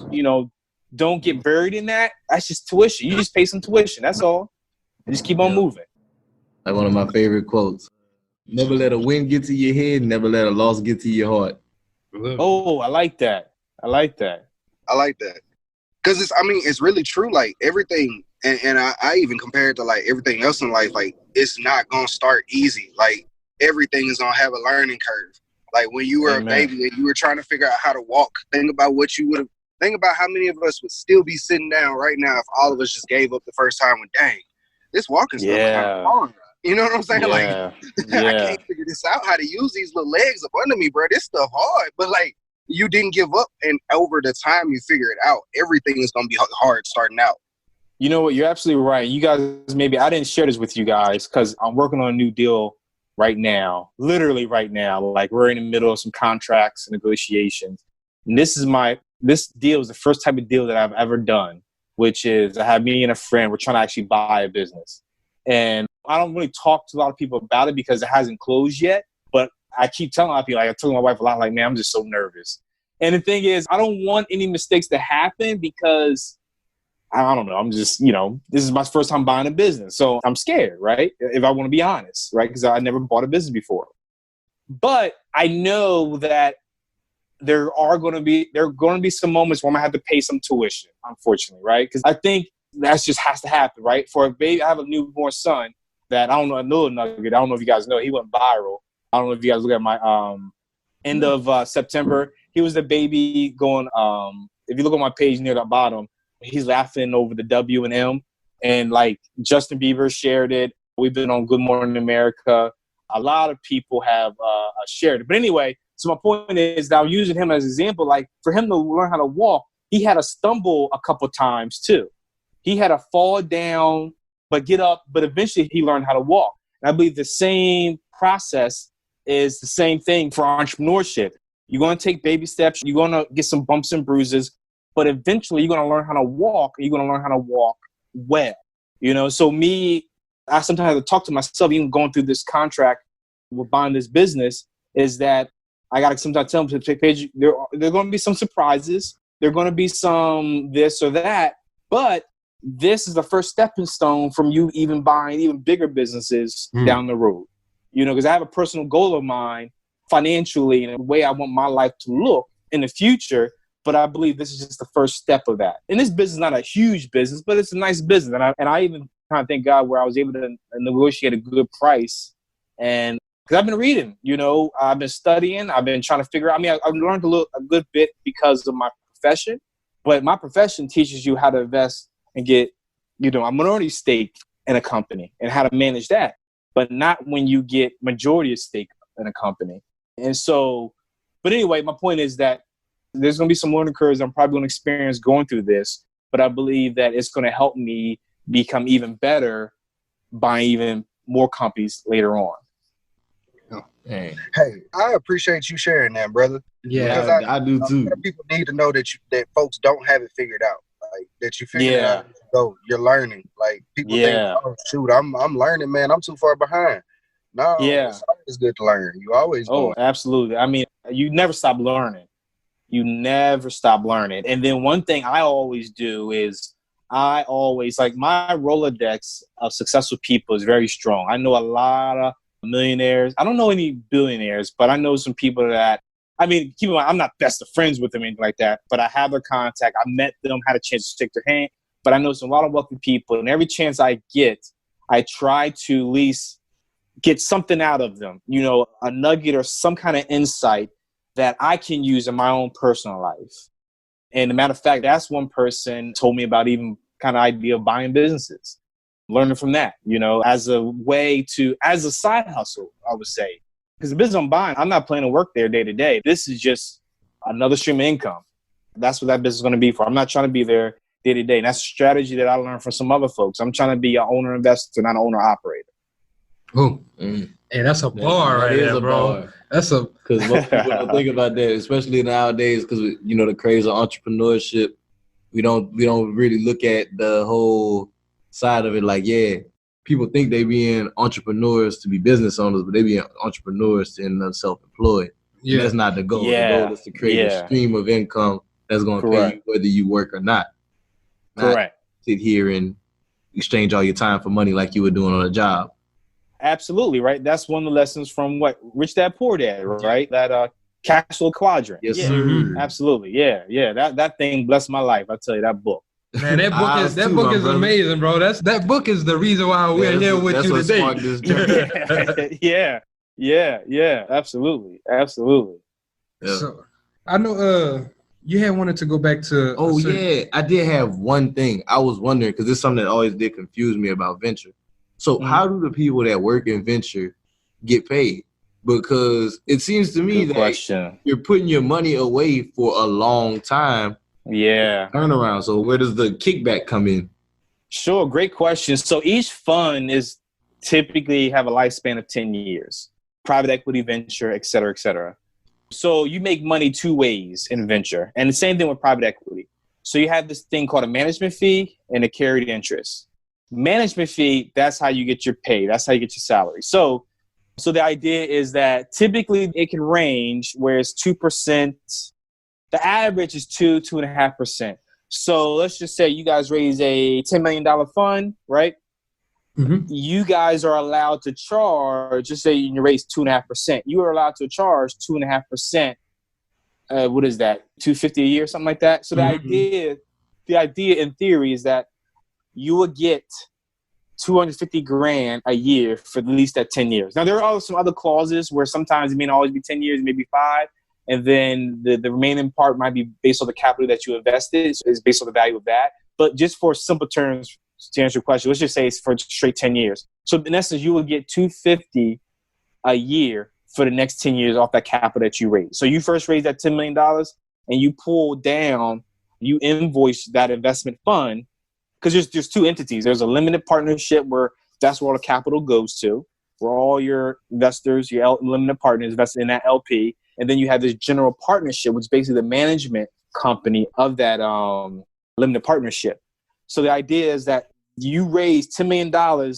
don't get buried in that. That's just tuition. You just pay some tuition. That's all. And just keep on moving. Like one of my favorite quotes. Never let a win get to your head. Never let a loss get to your heart. Oh, I like that. Because it's really true. Like everything, and I even compare it to like everything else in life. Like it's not going to start easy. Like everything is going to have a learning curve. Like when you were Amen. a baby and you were trying to figure out how to walk, think about what you would have. Think about how many of us would still be sitting down right now if all of us just gave up the first time when, dang, this walking stuff kind of hard. You know what I'm saying? Like, I can't figure this out, how to use these little legs up under me, bro. This stuff hard. But, like, you didn't give up, and over the time you figure it out, everything is going to be hard starting out. You know what? You're absolutely right. You guys, maybe I didn't share this with you guys because I'm working on a new deal right now, literally right now. Like, we're in the middle of some contracts and negotiations. And this deal is the first type of deal that I've ever done, which is I have me and a friend, we're trying to actually buy a business. And I don't really talk to a lot of people about it because it hasn't closed yet. But I keep telling a lot of people, like I tell my wife a lot, like, man, I'm just so nervous. And the thing is, I don't want any mistakes to happen because I don't know. I'm just, this is my first time buying a business. So I'm scared, right? If I want to be honest, right? Because I never bought a business before. But I know that there are going to be some moments where I'm going to have to pay some tuition, unfortunately, right? Because I think that just has to happen, right? For a baby, I have a newborn son that I don't know, a little nugget. I don't know if you guys know. He went viral. I don't know if you guys look at my end of September. He was the baby going, if you look at my page near the bottom, he's laughing over the W and M. And like Justin Bieber shared it. We've been on Good Morning America. A lot of people have shared it. But anyway, so my point is that I'm using him as an example. Like for him to learn how to walk, he had to stumble a couple times too. He had to fall down, but get up. But eventually he learned how to walk. And I believe the same process is the same thing for entrepreneurship. You're going to take baby steps. You're going to get some bumps and bruises. But eventually you're going to learn how to walk. And you're going to learn how to walk well. So I sometimes have to talk to myself, even going through this contract with buying this business, is that I got to sometimes tell them, Pedro, there are going to be some surprises. There are going to be some this or that. But this is the first stepping stone from you even buying even bigger businesses down the road. Because I have a personal goal of mine financially and the way I want my life to look in the future. But I believe this is just the first step of that. And this business is not a huge business, but it's a nice business. And I even kind of thank God where I was able to negotiate a good price. And because I've been reading, I've been studying, I've been trying to figure out. I mean, I've learned a good bit because of my profession, but my profession teaches you how to invest and get, a minority stake in a company and how to manage that, but not when you get majority of stake in a company. And so, but anyway, my point is that there's going to be some learning curves I'm probably going to experience going through this, but I believe that it's going to help me become even better buying even more companies later on. Hey, I appreciate you sharing that, brother. Yeah, because I do too. People need to know that folks don't have it figured out. Like that you figure it out. So you're learning. Like people think, oh shoot, I'm learning, man. I'm too far behind. No, it's always good to learn. You always going. Absolutely. I mean, you never stop learning. You never stop learning. And then one thing I always do is like my Rolodex of successful people is very strong. I know a lot of millionaires. I don't know any billionaires, but I know some people that, I mean, keep in mind, I'm not best of friends with them or anything like that, but I have their contact. I met them, had a chance to shake their hand, but I know some a lot of wealthy people, and every chance I get, I try to at least get something out of them, a nugget or some kind of insight that I can use in my own personal life. And a matter of fact, that's one person told me about even kind of idea of buying businesses, learning from that, as a way to, as a side hustle, I would say. Because the business I'm buying, I'm not planning to work there day to day. This is just another stream of income. That's what that business is going to be for. I'm not trying to be there day to day. And that's a strategy that I learned from some other folks. I'm trying to be an owner investor, not an owner operator. Oh, hey, that's a bar right there, bro. That's a because most people don't think about that, especially nowadays. Because the craze of entrepreneurship, we don't really look at the whole side of it. Like, people think they being entrepreneurs to be business owners, but they be entrepreneurs to end up self-employed. Yeah, and that's not the goal. The goal is to create a stream of income that's going to pay you whether you work or not. Correct. Sit here and exchange all your time for money like you were doing on a job. Absolutely, right? That's one of the lessons from what Rich Dad Poor Dad, right? That cash flow quadrant. Yes, sir. Absolutely, yeah. That thing blessed my life. I tell you, that book. Man, that book is amazing, bro. That book is the reason why we're here with you today. Yeah. Yeah, absolutely. Absolutely. Yeah. So I know you had wanted to go back to. Oh yeah, I did have one thing. I was wondering because it's something that always did confuse me about venture. So how do the people that work in venture get paid? Because it seems to me that you're putting your money away for a long time. Yeah. Turnaround. So where does the kickback come in? Sure, great question. So each fund is typically have a lifespan of 10 years. Private equity, venture, et cetera, et cetera. So you make money two ways in venture. And the same thing with private equity. So you have this thing called a management fee and a carried interest. Management fee, that's how you get your pay. That's how you get your salary. So the idea is that typically it can range where it's 2%. The average is 2.5%. So let's just say you guys raise a $10 million fund, right? Mm-hmm. You guys are allowed to charge, just say you raise 2.5%. You are allowed to charge 2.5%. What is that? $250 a year, something like that. So the idea in theory is that you will get $250,000 a year for at least that 10 years. Now there are also some other clauses where sometimes it may not always be 10 years, maybe 5. And then the remaining part might be based on the capital that you invested. So it's based on the value of that. But just for simple terms, to answer your question, let's just say it's for straight 10 years. So in essence, you will get $250 a year for the next 10 years off that capital that you raised. So you first raised that $10 million and you pull down, you invoice that investment fund because there's two entities. There's a limited partnership where that's where all the capital goes to, where all your investors, your limited partners invested in that LP. And then you have this general partnership, which is basically the management company of that limited partnership. So the idea is that you raise $10 million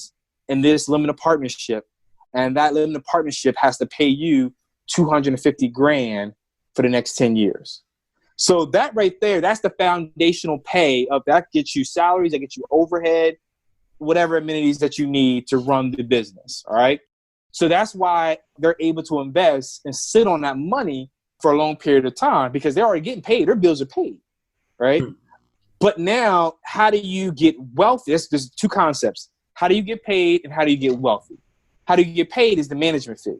in this limited partnership, and that limited partnership has to pay you $250,000 for the next 10 years. So that right there, that's the foundational pay of that gets you salaries, that gets you overhead, whatever amenities that you need to run the business. All right. So that's why they're able to invest and sit on that money for a long period of time because they're already getting paid. Their bills are paid. Right. But now, how do you get wealthy? There's two concepts. How do you get paid and how do you get wealthy? How do you get paid is the management fee.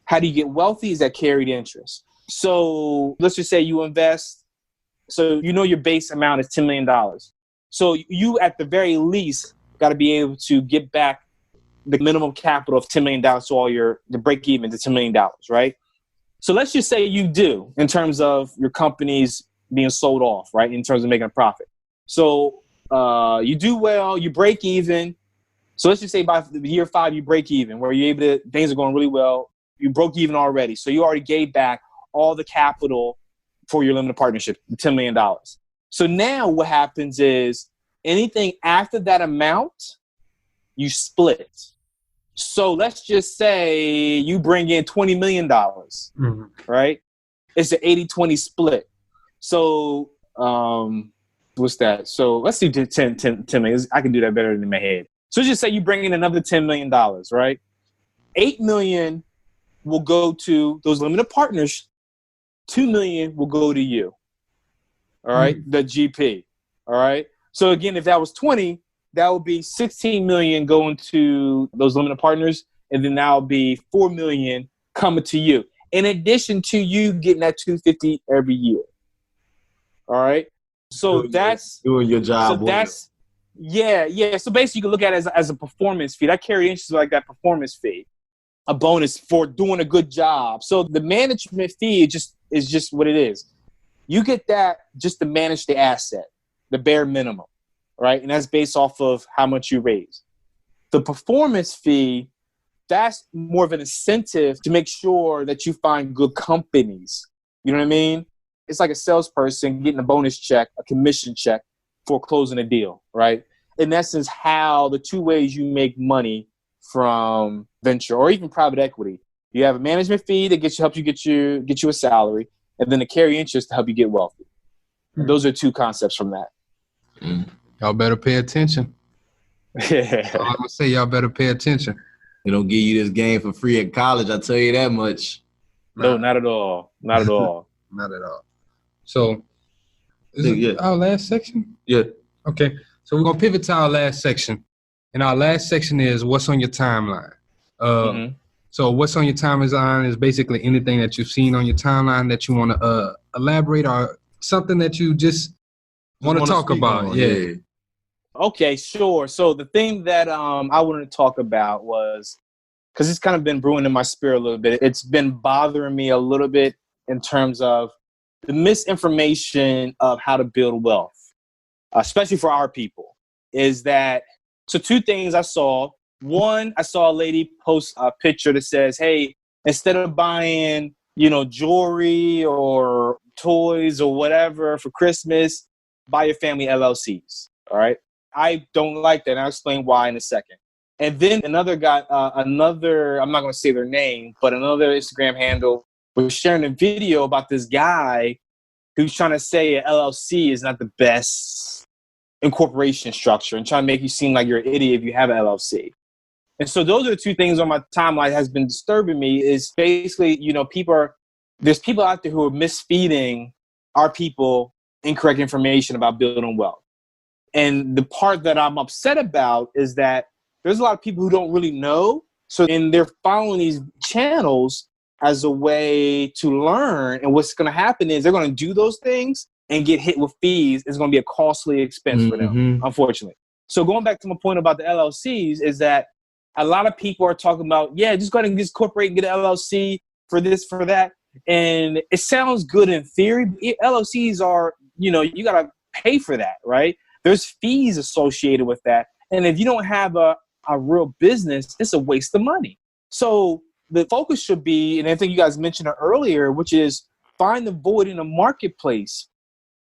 How do you get wealthy is that carried interest. So let's just say you invest. So you know your base amount is $10 million. So you, at the very least, got to be able to get back the minimum capital of $10 million to all the break even to $10 million, right? So let's just say you do in terms of your companies being sold off, right? In terms of making a profit. So you do well, you break even. So let's just say by year 5, you break even, where you're able to, things are going really well. You broke even already. So you already gave back all the capital for your limited partnership, the $10 million. So now what happens is anything after that amount, you split. So let's just say you bring in $20 million, right? It's an 80-20 split. So what's that? So let's do 10 million. I can do that better than in my head. So just say you bring in another $10 million, right? $8 million will go to those limited partners. $2 million will go to you. All right. The GP. All right. So again, if that was 20, that would be 16 million going to those limited partners. And then that would be 4 million coming to you. In addition to you getting that 250 every year. All right. So that's doing your job. So that's, yeah. So basically you can look at it as a performance fee. That carry interest is like that performance fee, a bonus for doing a good job. So the management fee is just what it is. You get that just to manage the asset, the bare minimum, right? And that's based off of how much you raise. The performance fee, that's more of an incentive to make sure that you find good companies. You know what I mean? It's like a salesperson getting a bonus check, a commission check for closing a deal, right? In essence, how the two ways you make money from venture or even private equity. You have a management fee that helps you get you a salary, and then a carry interest to help you get wealthy. Those are two concepts from that. Y'all better pay attention. Yeah. I'm gonna say y'all better pay attention. They don't give you this game for free at college, I tell you that much. No, not at all. Not at all. Not at all. So is it our last section? Yeah. Okay. So we're gonna pivot to our last section. And our last section is what's on your timeline. So what's on your timeline is basically anything that you've seen on your timeline that you want to elaborate, or something that you just want to talk about. Yeah. Okay, sure. So the thing that I wanted to talk about was, because it's kind of been brewing in my spirit a little bit. It's been bothering me a little bit in terms of the misinformation of how to build wealth, especially for our people. Is that, so two things I saw. One, I saw a lady post a picture that says, hey, instead of buying, jewelry or toys or whatever for Christmas, buy your family LLCs. All right. I don't like that. And I'll explain why in a second. And then another guy, I'm not going to say their name, but another Instagram handle was sharing a video about this guy who's trying to say an LLC is not the best incorporation structure and trying to make you seem like you're an idiot if you have an LLC. And so those are the two things on my timeline has been disturbing me is basically, there's people out there who are misfeeding our people incorrect information about building wealth. And the part that I'm upset about is that there's a lot of people who don't really know. So, and they're following these channels as a way to learn. And what's going to happen is they're going to do those things and get hit with fees. It's going to be a costly expense for them, unfortunately. So going back to my point about the LLCs is that a lot of people are talking about, just go ahead and just incorporate and get an LLC for this, for that. And it sounds good in theory. But LLCs are, you got to pay for that, right? There's fees associated with that. And if you don't have a real business, it's a waste of money. So the focus should be, and I think you guys mentioned it earlier, which is find the void in the marketplace.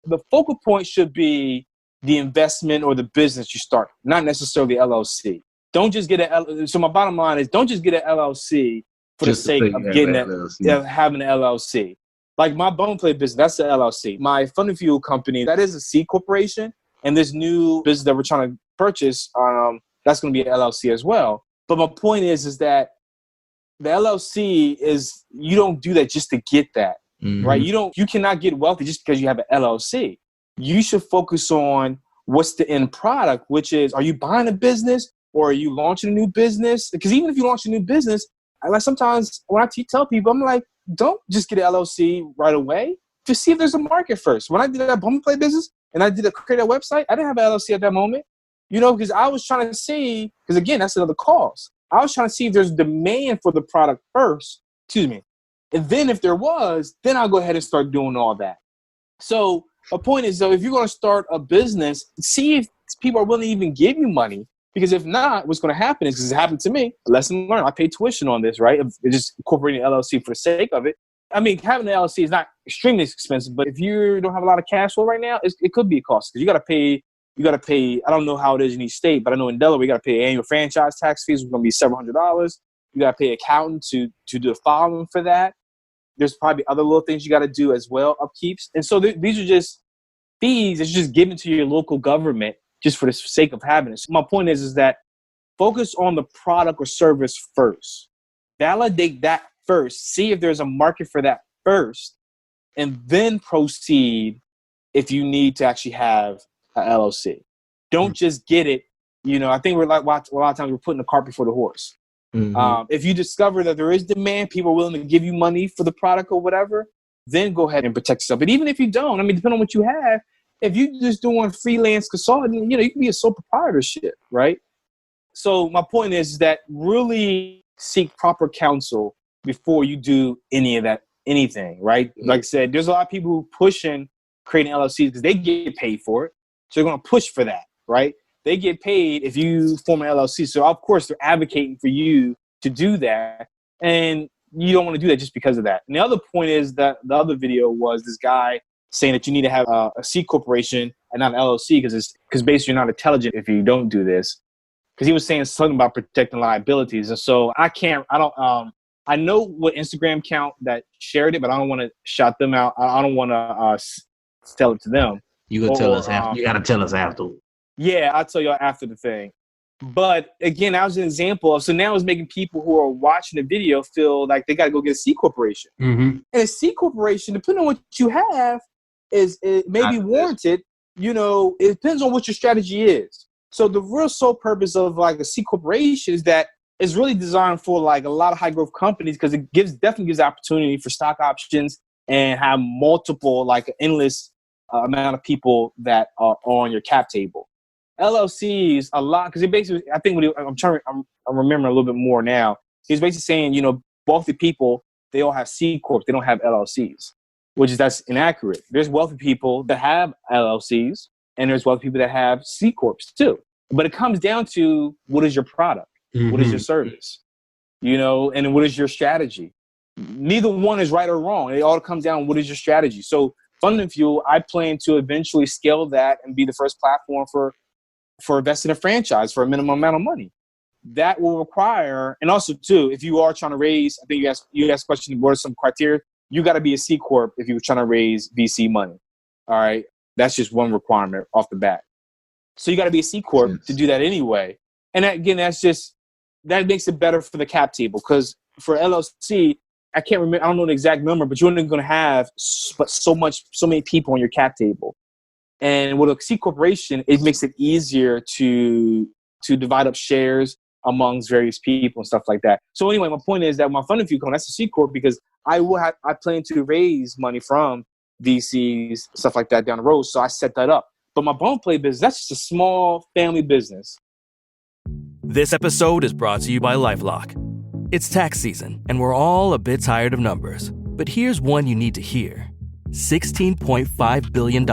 The focal point should be the investment or the business you start, not necessarily LLC. Don't just get so my bottom line is don't just get an LLC for just the sake of getting having an LLC. Like my bone plate business, that's the LLC. My fund and fuel company, that is a C corporation. And this new business that we're trying to purchase, that's going to be an LLC as well. But my point is that the LLC is, you don't do that just to get that, right? You cannot get wealthy just because you have an LLC. You should focus on what's the end product, which is, are you buying a business or are you launching a new business? Because even if you launch a new business, sometimes when I tell people, I'm like, don't just get an LLC right away. Just see if there's a market first. When I did that bone plate business and I did create a website, I didn't have an LLC at that moment, because I was trying to see, because again, that's another cost. I was trying to see if there's demand for the product first, and then if there was, then I'll go ahead and start doing all that. So my point is, though, if you're going to start a business, see if people are willing to even give you money, because if not, what's going to happen is, because it happened to me, lesson learned, I paid tuition on this, right? Just incorporating an LLC for the sake of it. I mean, having an LLC is not extremely expensive, but if you don't have a lot of cash flow right now, it could be a cost, because you got to pay, I don't know how it is in each state, but I know in Delaware, you got to pay annual franchise tax fees, which is going to be several $100s. You got to pay an accountant to do the filing for that. There's probably other little things you got to do as well, upkeeps. And so these are just fees that you're just giving to your local government just for the sake of having it. So my point is that focus on the product or service first. Validate that first. See if there's a market for that first, and then proceed if you need to actually have an LLC. Don't just get it. I think we're like, a lot of times we're putting the cart before the horse. If you discover that there is demand, people are willing to give you money for the product or whatever, then go ahead and protect yourself. But even if you don't, depending on what you have, if you're just doing freelance consulting, you can be a sole proprietorship, right? So my point is that really seek proper counsel before you do anything, right? Like I said, there's a lot of people who pushing creating LLCs because they get paid for it. So they're going to push for that, right? They get paid if you form an LLC. So of course they're advocating for you to do that. And you don't want to do that just because of that. And the other point is that the other video was this guy saying that you need to have a C corporation and not an LLC because basically you're not intelligent if you don't do this. Because he was saying something about protecting liabilities. And so I know what Instagram account that shared it, but I don't want to shout them out. I don't want to tell it to them. You gotta tell us after. You gotta tell us after. Yeah, I'll tell y'all after the thing. But again, that was an example of, so now it's making people who are watching the video feel like they got to go get a C corporation. And a C corporation, depending on what you have, it may be warranted. It depends on what your strategy is. So the real sole purpose of like a C corporation is that it's really designed for like a lot of high growth companies because it definitely gives opportunity for stock options and have multiple, like endless amount of people that are on your cap table. LLCs a lot because it basically, I think I'm remembering a little bit more now. He's basically saying, you know, wealthy people, they all have C corps, they don't have LLCs, that's inaccurate. There's wealthy people that have LLCs, and there's wealthy people that have C corps too. But it comes down to what is your product, what is your service, you know, and what is your strategy. Neither one is right or wrong. It all comes down to what is your strategy. So Fund and Fuel, I plan to eventually scale that and be the first platform for investing in a franchise for a minimum amount of money. That will require, and also too, if you are trying to raise, I think you asked question, what are some criteria? You got to be a C corp if you're trying to raise VC money. All right, that's just one requirement off the bat. So you got to be a C corp to do that anyway. And that makes it better for the cap table because for LLC, I can't remember, I don't know the exact number, but you're only going to have so many people on your cap table. And with a C corporation, it makes it easier to divide up shares amongst various people and stuff like that. So anyway, my point is that my Fund and Fuel, that's a C corp because I plan to raise money from VCs, stuff like that down the road. So I set that up. But my bone play business, that's just a small family business. This episode is brought to you by LifeLock. It's tax season, and we're all a bit tired of numbers. But here's one you need to hear. $16.5 billion.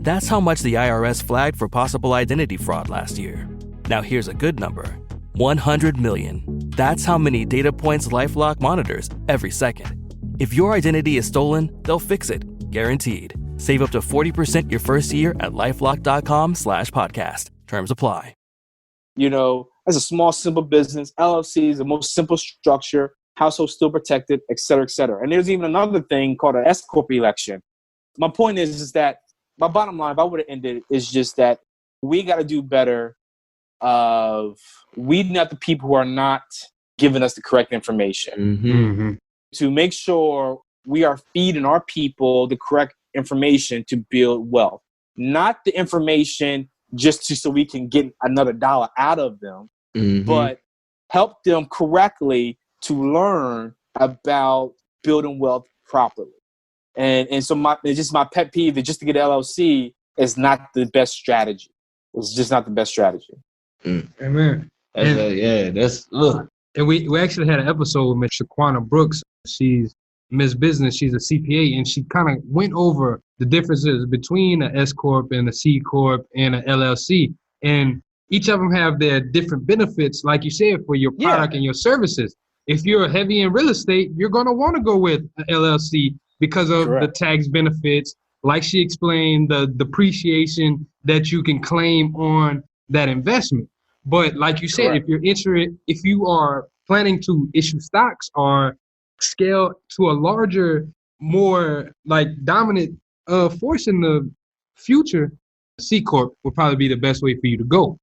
That's how much the IRS flagged for possible identity fraud last year. Now here's a good number. 100 million. That's how many data points LifeLock monitors every second. If your identity is stolen, they'll fix it. Guaranteed. Save up to 40% your first year at LifeLock.com/podcast. Terms apply. You know, as a small, simple business, LLC is the most simple structure, household still protected, et cetera, et cetera. And there's even another thing called an S Corp election. My point is that my bottom line, if I would have ended, is just that we got to do better of weeding out the people who are not giving us the correct information to make sure we are feeding our people the correct information to build wealth, not the information just so we can get another dollar out of them, but help them correctly to learn about building wealth properly. And so it's just my pet peeve that just to get LLC is not the best strategy. It's just not the best strategy. Amen. And we actually had an episode with Miss Shaquana Brooks. She's Miss Business. She's a CPA, and she kind of went over the differences between an S Corp and a C Corp and an LLC. And each of them have their different benefits, like you said, for your product and your services. If you're heavy in real estate, you're going to want to go with an LLC because of the tax benefits. Like she explained, the depreciation that you can claim on that investment. But like you said, if you are planning to issue stocks or scale to a larger, more like dominant force in the future, C Corp will probably be the best way for you to go.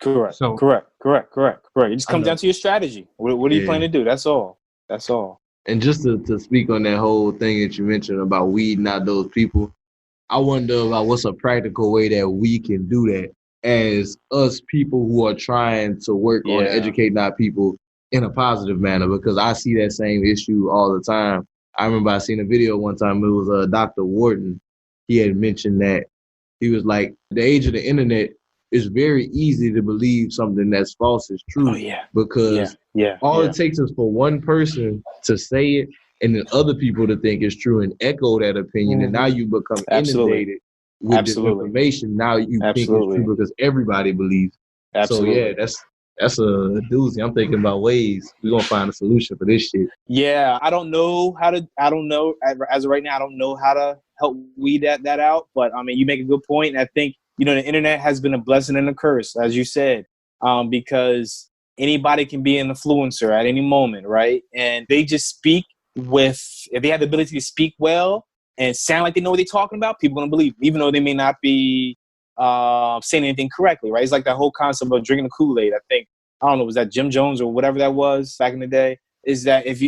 Correct. So correct. It just comes down to your strategy. What are you planning to do? That's all. And just to speak on that whole thing that you mentioned about weeding out those people, I wonder about what's a practical way that we can do that as us people who are trying to work on educating our people in a positive manner, because I see that same issue all the time. I remember I seen a video one time, it was Dr. Wharton. He had mentioned that he was like, the age of the internet, it's very easy to believe something that's false is true because it takes is for one person to say it and then other people to think it's true and echo that opinion. And now you become inundated with this information. Now you think it's true because everybody believes. So that's a doozy. I'm thinking about ways we're going to find a solution for this shit. Yeah, I don't know as of right now, I don't know how to help weed that out. But I mean, you make a good point. And I think, the internet has been a blessing and a curse, as you said, because anybody can be an influencer at any moment, right? And they just speak if they have the ability to speak well and sound like they know what they're talking about, people are going to believe, even though they may not be saying anything correctly, right? It's like that whole concept of drinking the Kool-Aid. I think, I don't know, was that Jim Jones or whatever that was back in the day? Is that if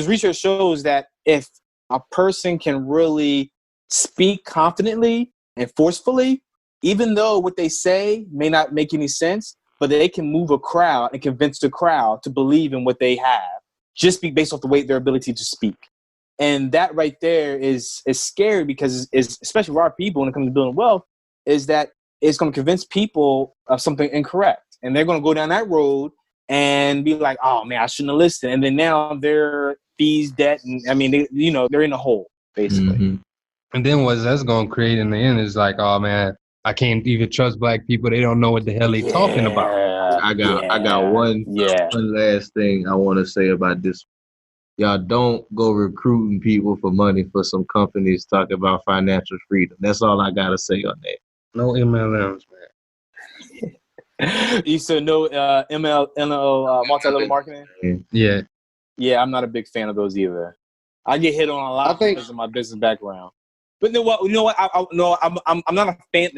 research shows that if a person can really speak confidently and forcefully, even though what they say may not make any sense, but they can move a crowd and convince the crowd to believe in what they have, just based off their ability to speak. And that right there is scary because it's especially for our people when it comes to building wealth, is that it's going to convince people of something incorrect. And they're going to go down that road and be like, oh man, I shouldn't have listened. And then now they're fees, debt, and I mean, they're in a hole basically. Mm-hmm. And then what that's going to create in the end is like, oh man, I can't even trust black people. They don't know what the hell they talking about. I got one last thing I want to say about this. Y'all don't go recruiting people for money for some companies talking about financial freedom. That's all I got to say on that. No MLMs, man. You said no MLM, multi-level marketing? Yeah. Yeah, I'm not a big fan of those either. I get hit on a lot because of my business background. But you know what? I'm not a fan,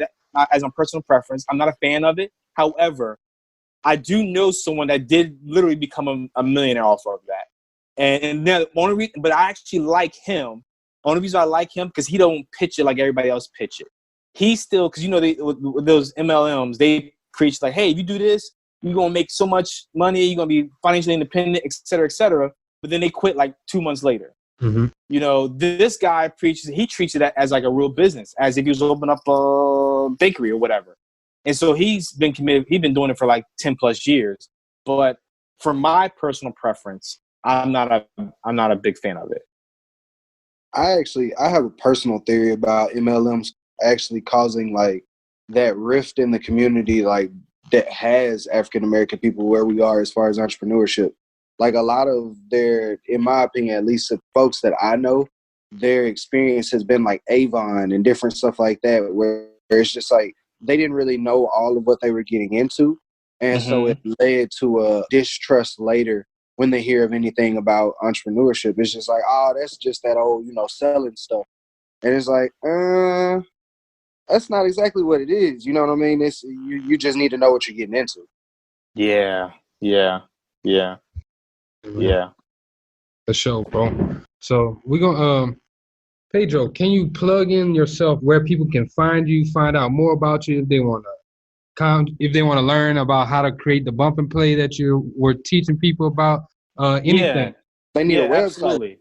as a personal preference, I'm not a fan of it. However, I do know someone that did literally become a millionaire off of that. And then the only reason, but I actually like him. Only reason I like him because he don't pitch it like everybody else pitch it. He still, because with those MLMs, they preach like, hey, if you do this, you're gonna make so much money, you're gonna be financially independent, et cetera, et cetera. But then they quit like 2 months later. Mm-hmm. This guy he treats it as like a real business, as if he was opening up a bakery or whatever. And so he's been committed. He's been doing it for like 10 plus years. But for my personal preference, I'm not a big fan of it. I have a personal theory about MLMs actually causing like that rift in the community, like that has African American people where we are as far as entrepreneurship. Like a lot of their, in my opinion, at least the folks that I know, their experience has been like Avon and different stuff like that, where it's just like they didn't really know all of what they were getting into. And so it led to a distrust later when they hear of anything about entrepreneurship. It's just like, oh, that's just that old, selling stuff. And it's like, that's not exactly what it is. You know what I mean? It's you just need to know what you're getting into. Yeah. For sure, bro. So we're gonna Pedro, can you plug in yourself where people can find you, find out more about you if they wanna learn about how to create the bump and play that you were teaching people about? Anything. Yeah. They need a website. Absolutely.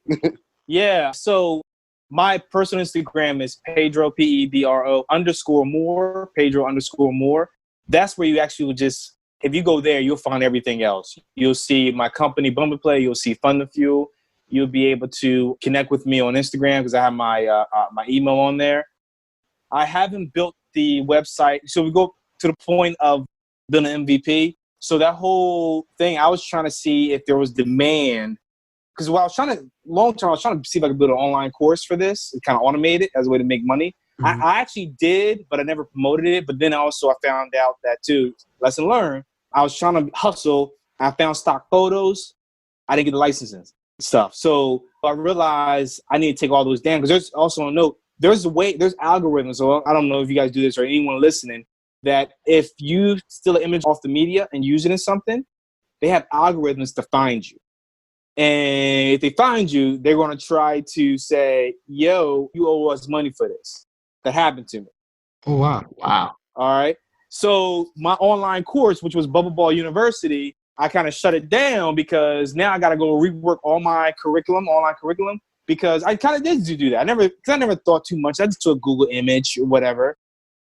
Yeah. So my personal Instagram is Pedro, Pedro _more, Pedro _more. That's where you actually will just, if you go there, you'll find everything else. You'll see my company, Bump and Play. You'll see Fund the Fuel. You'll be able to connect with me on Instagram because I have my my email on there. I haven't built the website. So we go to the point of building an MVP. So that whole thing, I was trying to see if there was demand. Because long term, I was trying to see if I could build an online course for this and kind of automate it as a way to make money. Mm-hmm. I actually did, but I never promoted it. But then also I found out that too, lesson learned, I was trying to hustle. I found stock photos. I didn't get the licenses and stuff. So I realized I need to take all those down. Because there's also a note, there's algorithms. So I don't know if you guys do this or anyone listening, that if you steal an image off the media and use it in something, they have algorithms to find you. And if they find you, they're going to try to say, yo, you owe us money for this. That happened to me. Oh, wow. All right. So my online course, which was Bubble Ball University, I kind of shut it down because now I got to go rework all my online curriculum, because I kind of did do that. I never thought too much. I just took a Google image or whatever.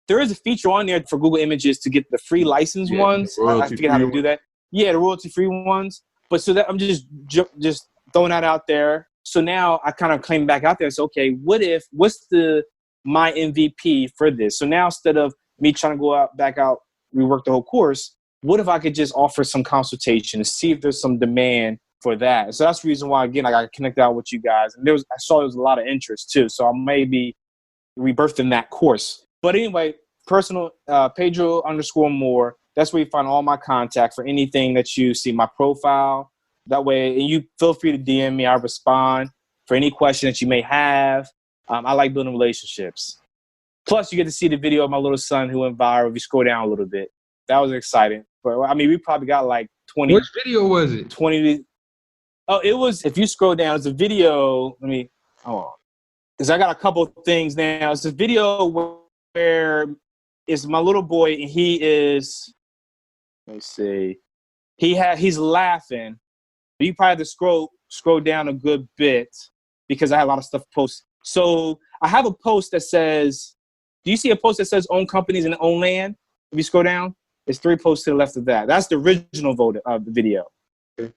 There is a feature on there for Google Images to get the free license ones. I forget how to do that. Yeah, the royalty-free ones. But so that I'm just throwing that out there. So now I kind of came back out there and said, okay, what's my MVP for this? So now instead of me trying to go back out, rework the whole course, what if I could just offer some consultation and see if there's some demand for that? So that's the reason why, again, I got connected out with you guys. And I saw there was a lot of interest too. So I may be rebirthing that course. But anyway, personal Pedro _more. That's where you find all my contact for anything that you see, my profile. That way, and you feel free to DM me. I respond for any question that you may have. I like building relationships. Plus, you get to see the video of my little son who went viral. If you scroll down a little bit, that was exciting. But I mean, we probably got like 20. Which video was it? 20. Oh, it was. If you scroll down, it's a video. Because I got a couple of things now. It's a video where it's my little boy, and he is Let me see. He's laughing. You probably have to scroll down a good bit because I have a lot of stuff posted. So I have a post that says, do you see a post that says own companies and own land? If you scroll down, there's 3 posts to the left of that. That's the original video. Okay.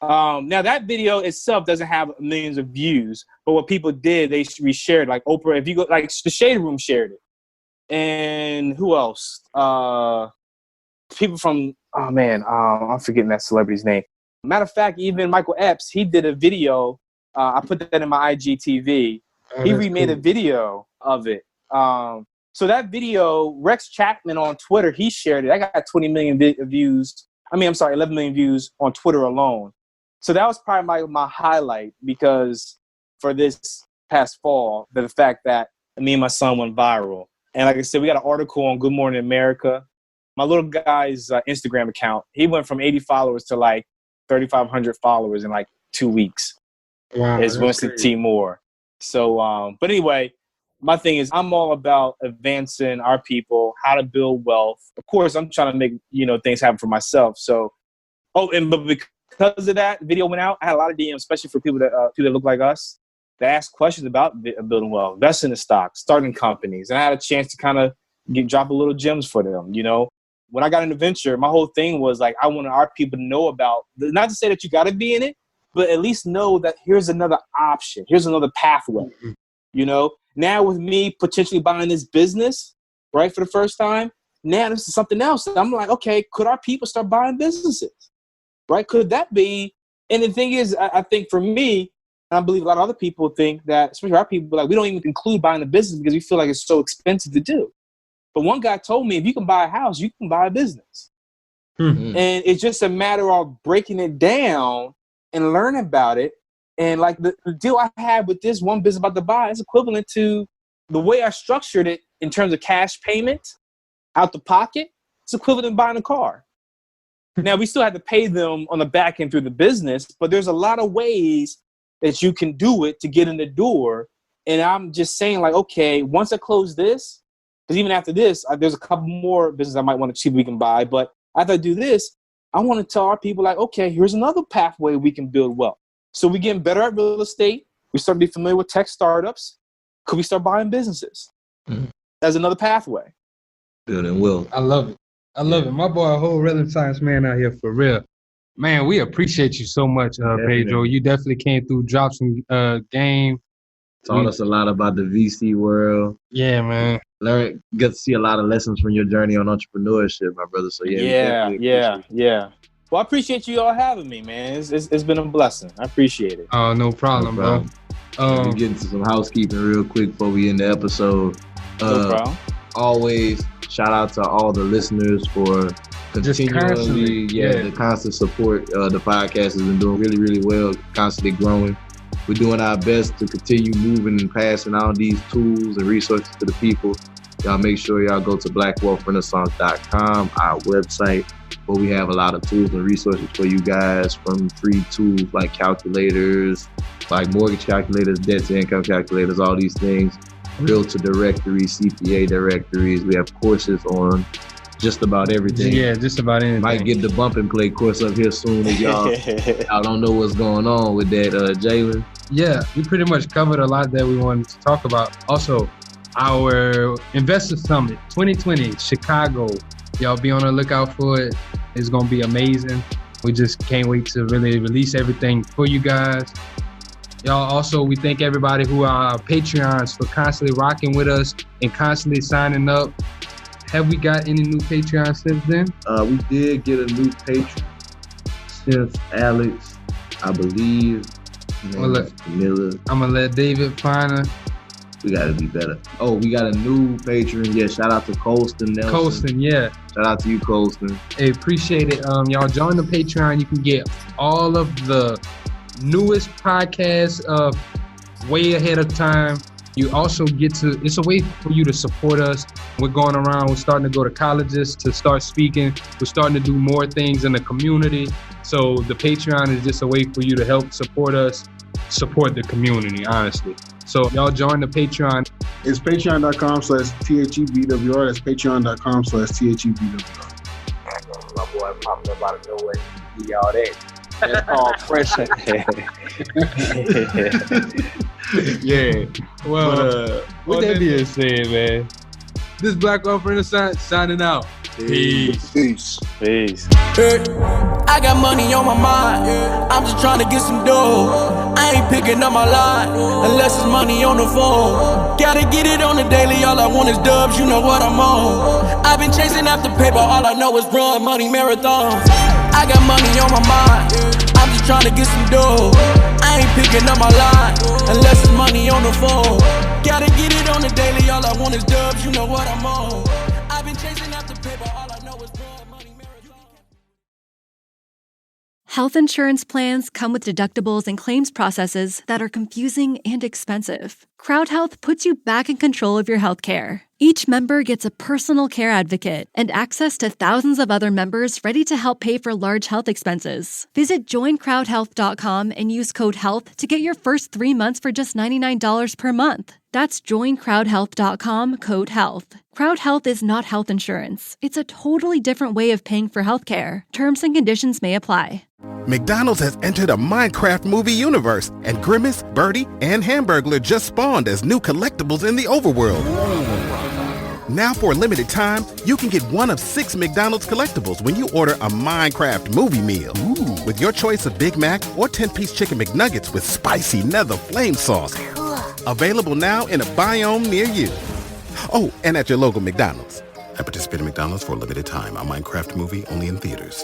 Now that video itself doesn't have millions of views, but what people did, they reshared. Like Oprah, if you go, like the Shade Room shared it. And who else? People from, I'm forgetting that celebrity's name. Matter of fact, even Michael Epps, he did a video. I put that in my IGTV. He remade a video of it. So that video, Rex Chapman on Twitter, he shared it. I got 20 million views. 11 million views on Twitter alone. So that was probably my highlight because for this past fall, the fact that me and my son went viral. And like I said, we got an article on Good Morning America. My little guy's Instagram account, he went from 80 followers to like 3,500 followers in like 2 weeks. Wow. It's Winston T. Moore. So, but anyway, my thing is I'm all about advancing our people, how to build wealth. Of course, I'm trying to make, things happen for myself. So, but because of that video went out, I had a lot of DMs, especially for people that look like us, that ask questions about building wealth, investing in stocks, starting companies. And I had a chance to kind of drop a little gems for them, When I got into venture, my whole thing was like, I wanted our people to know about, not to say that you got to be in it, but at least know that here's another option. Here's another pathway, Now with me potentially buying this business, right, for the first time, now this is something else. I'm like, okay, could our people start buying businesses, right? Could that be? And the thing is, I think for me, and I believe a lot of other people think that, especially our people, like we don't even include buying a business because we feel like it's so expensive to do. But one guy told me, if you can buy a house, you can buy a business. Mm-hmm. And it's just a matter of breaking it down and learning about it. And like the deal I had with this one business about to buy is equivalent to the way I structured it in terms of cash payment out the pocket. It's equivalent to buying a car. Now, we still have to pay them on the back end through the business, but there's a lot of ways that you can do it to get in the door. And I'm just saying, like, okay, once I close this, because even after this, there's a couple more businesses I might want to see if we can buy. But after I do this, I want to tell our people, like, okay, here's another pathway we can build wealth. So we're getting better at real estate. We start to be familiar with tech startups. Could we start buying businesses? Mm-hmm. As another pathway. Building wealth. I love it. I love it. My boy, a whole Renaissance man out here for real. Man, we appreciate you so much, Pedro. You definitely came through, dropped some game. Taught us a lot about the VC world. Yeah, man. Get to see a lot of lessons from your journey on entrepreneurship, my brother. So yeah. Well, I appreciate you all having me, man. It's been a blessing. I appreciate it. Oh, no problem, bro. We get into some housekeeping real quick before we end the episode. No problem. Always shout out to all the listeners for continually, the constant support. The podcast has been doing really, really well, constantly growing. We're doing our best to continue moving and passing on these tools and resources to the people. Y'all make sure y'all go to blackwealthrenaissance.com, our website, where we have a lot of tools and resources for you guys, from free tools like calculators, like mortgage calculators, debt to income calculators, all these things, realtor directories, CPA directories. We have courses on just about everything. Yeah, just about anything. Might get the bump and play course up here soon if y'all don't know what's going on with that, Jalen. Yeah, we pretty much covered a lot that we wanted to talk about. Also, our Investor Summit 2020, Chicago. Y'all be on the lookout for it. It's going to be amazing. We just can't wait to really release everything for you guys. Y'all, also, we thank everybody who are our Patreons for constantly rocking with us and constantly signing up. Have we got any new Patreons since then? We did get a new patron since Alex, I believe. I'm going to let David find her. We got to be better. Oh, we got a new patron. Yeah, shout out to Colston Nelson. Colston, yeah. Shout out to you, Colston. Hey, appreciate it. Y'all join the Patreon. You can get all of the newest podcasts way ahead of time. You also get to, it's a way for you to support us. We're going around, we're starting to go to colleges to start speaking. We're starting to do more things in the community. So the Patreon is just a way for you to help support us, support the community, honestly. So y'all join the Patreon. It's patreon.com/THEBWR. That's patreon.com/THEBWR. My boy start popping up out of nowhere. Give y'all that. That's called pressure. Yeah. Well, with that being said, man, this Black Wealth Renaissance signing out. Peace. Peace. Hey, I got money on my mind. I'm just trying to get some dough. I ain't picking up my line unless it's money on the phone. Gotta get it on the daily. All I want is dubs. You know what I'm on. I've been chasing after paper. All I know is run money marathons. I got money on my mind. I'm just trying to get some dough. I ain't picking up my line unless it's money on the phone. Gotta get it on the daily. All I want is dubs. You know what I'm on. I've been chasing after paper. All I know is run money marathons. Health insurance plans come with deductibles and claims processes that are confusing and expensive. Crowd Health puts you back in control of your health care. Each member gets a personal care advocate and access to thousands of other members ready to help pay for large health expenses. Visit joincrowdhealth.com and use code HEALTH to get your first 3 months for just $99 per month. That's joincrowdhealth.com, code HEALTH. Crowd Health is not health insurance. It's a totally different way of paying for healthcare. Terms and conditions may apply. McDonald's has entered a Minecraft movie universe, and Grimace, Birdie, and Hamburglar just spawned as new collectibles in the overworld. Now for a limited time, you can get one of 6 McDonald's collectibles when you order a Minecraft movie meal. With your choice of Big Mac or 10-piece chicken McNuggets with spicy nether flame sauce. Available now in a biome near you. Oh, and at your local McDonald's. At participating McDonald's for a limited time. A Minecraft movie only in theaters.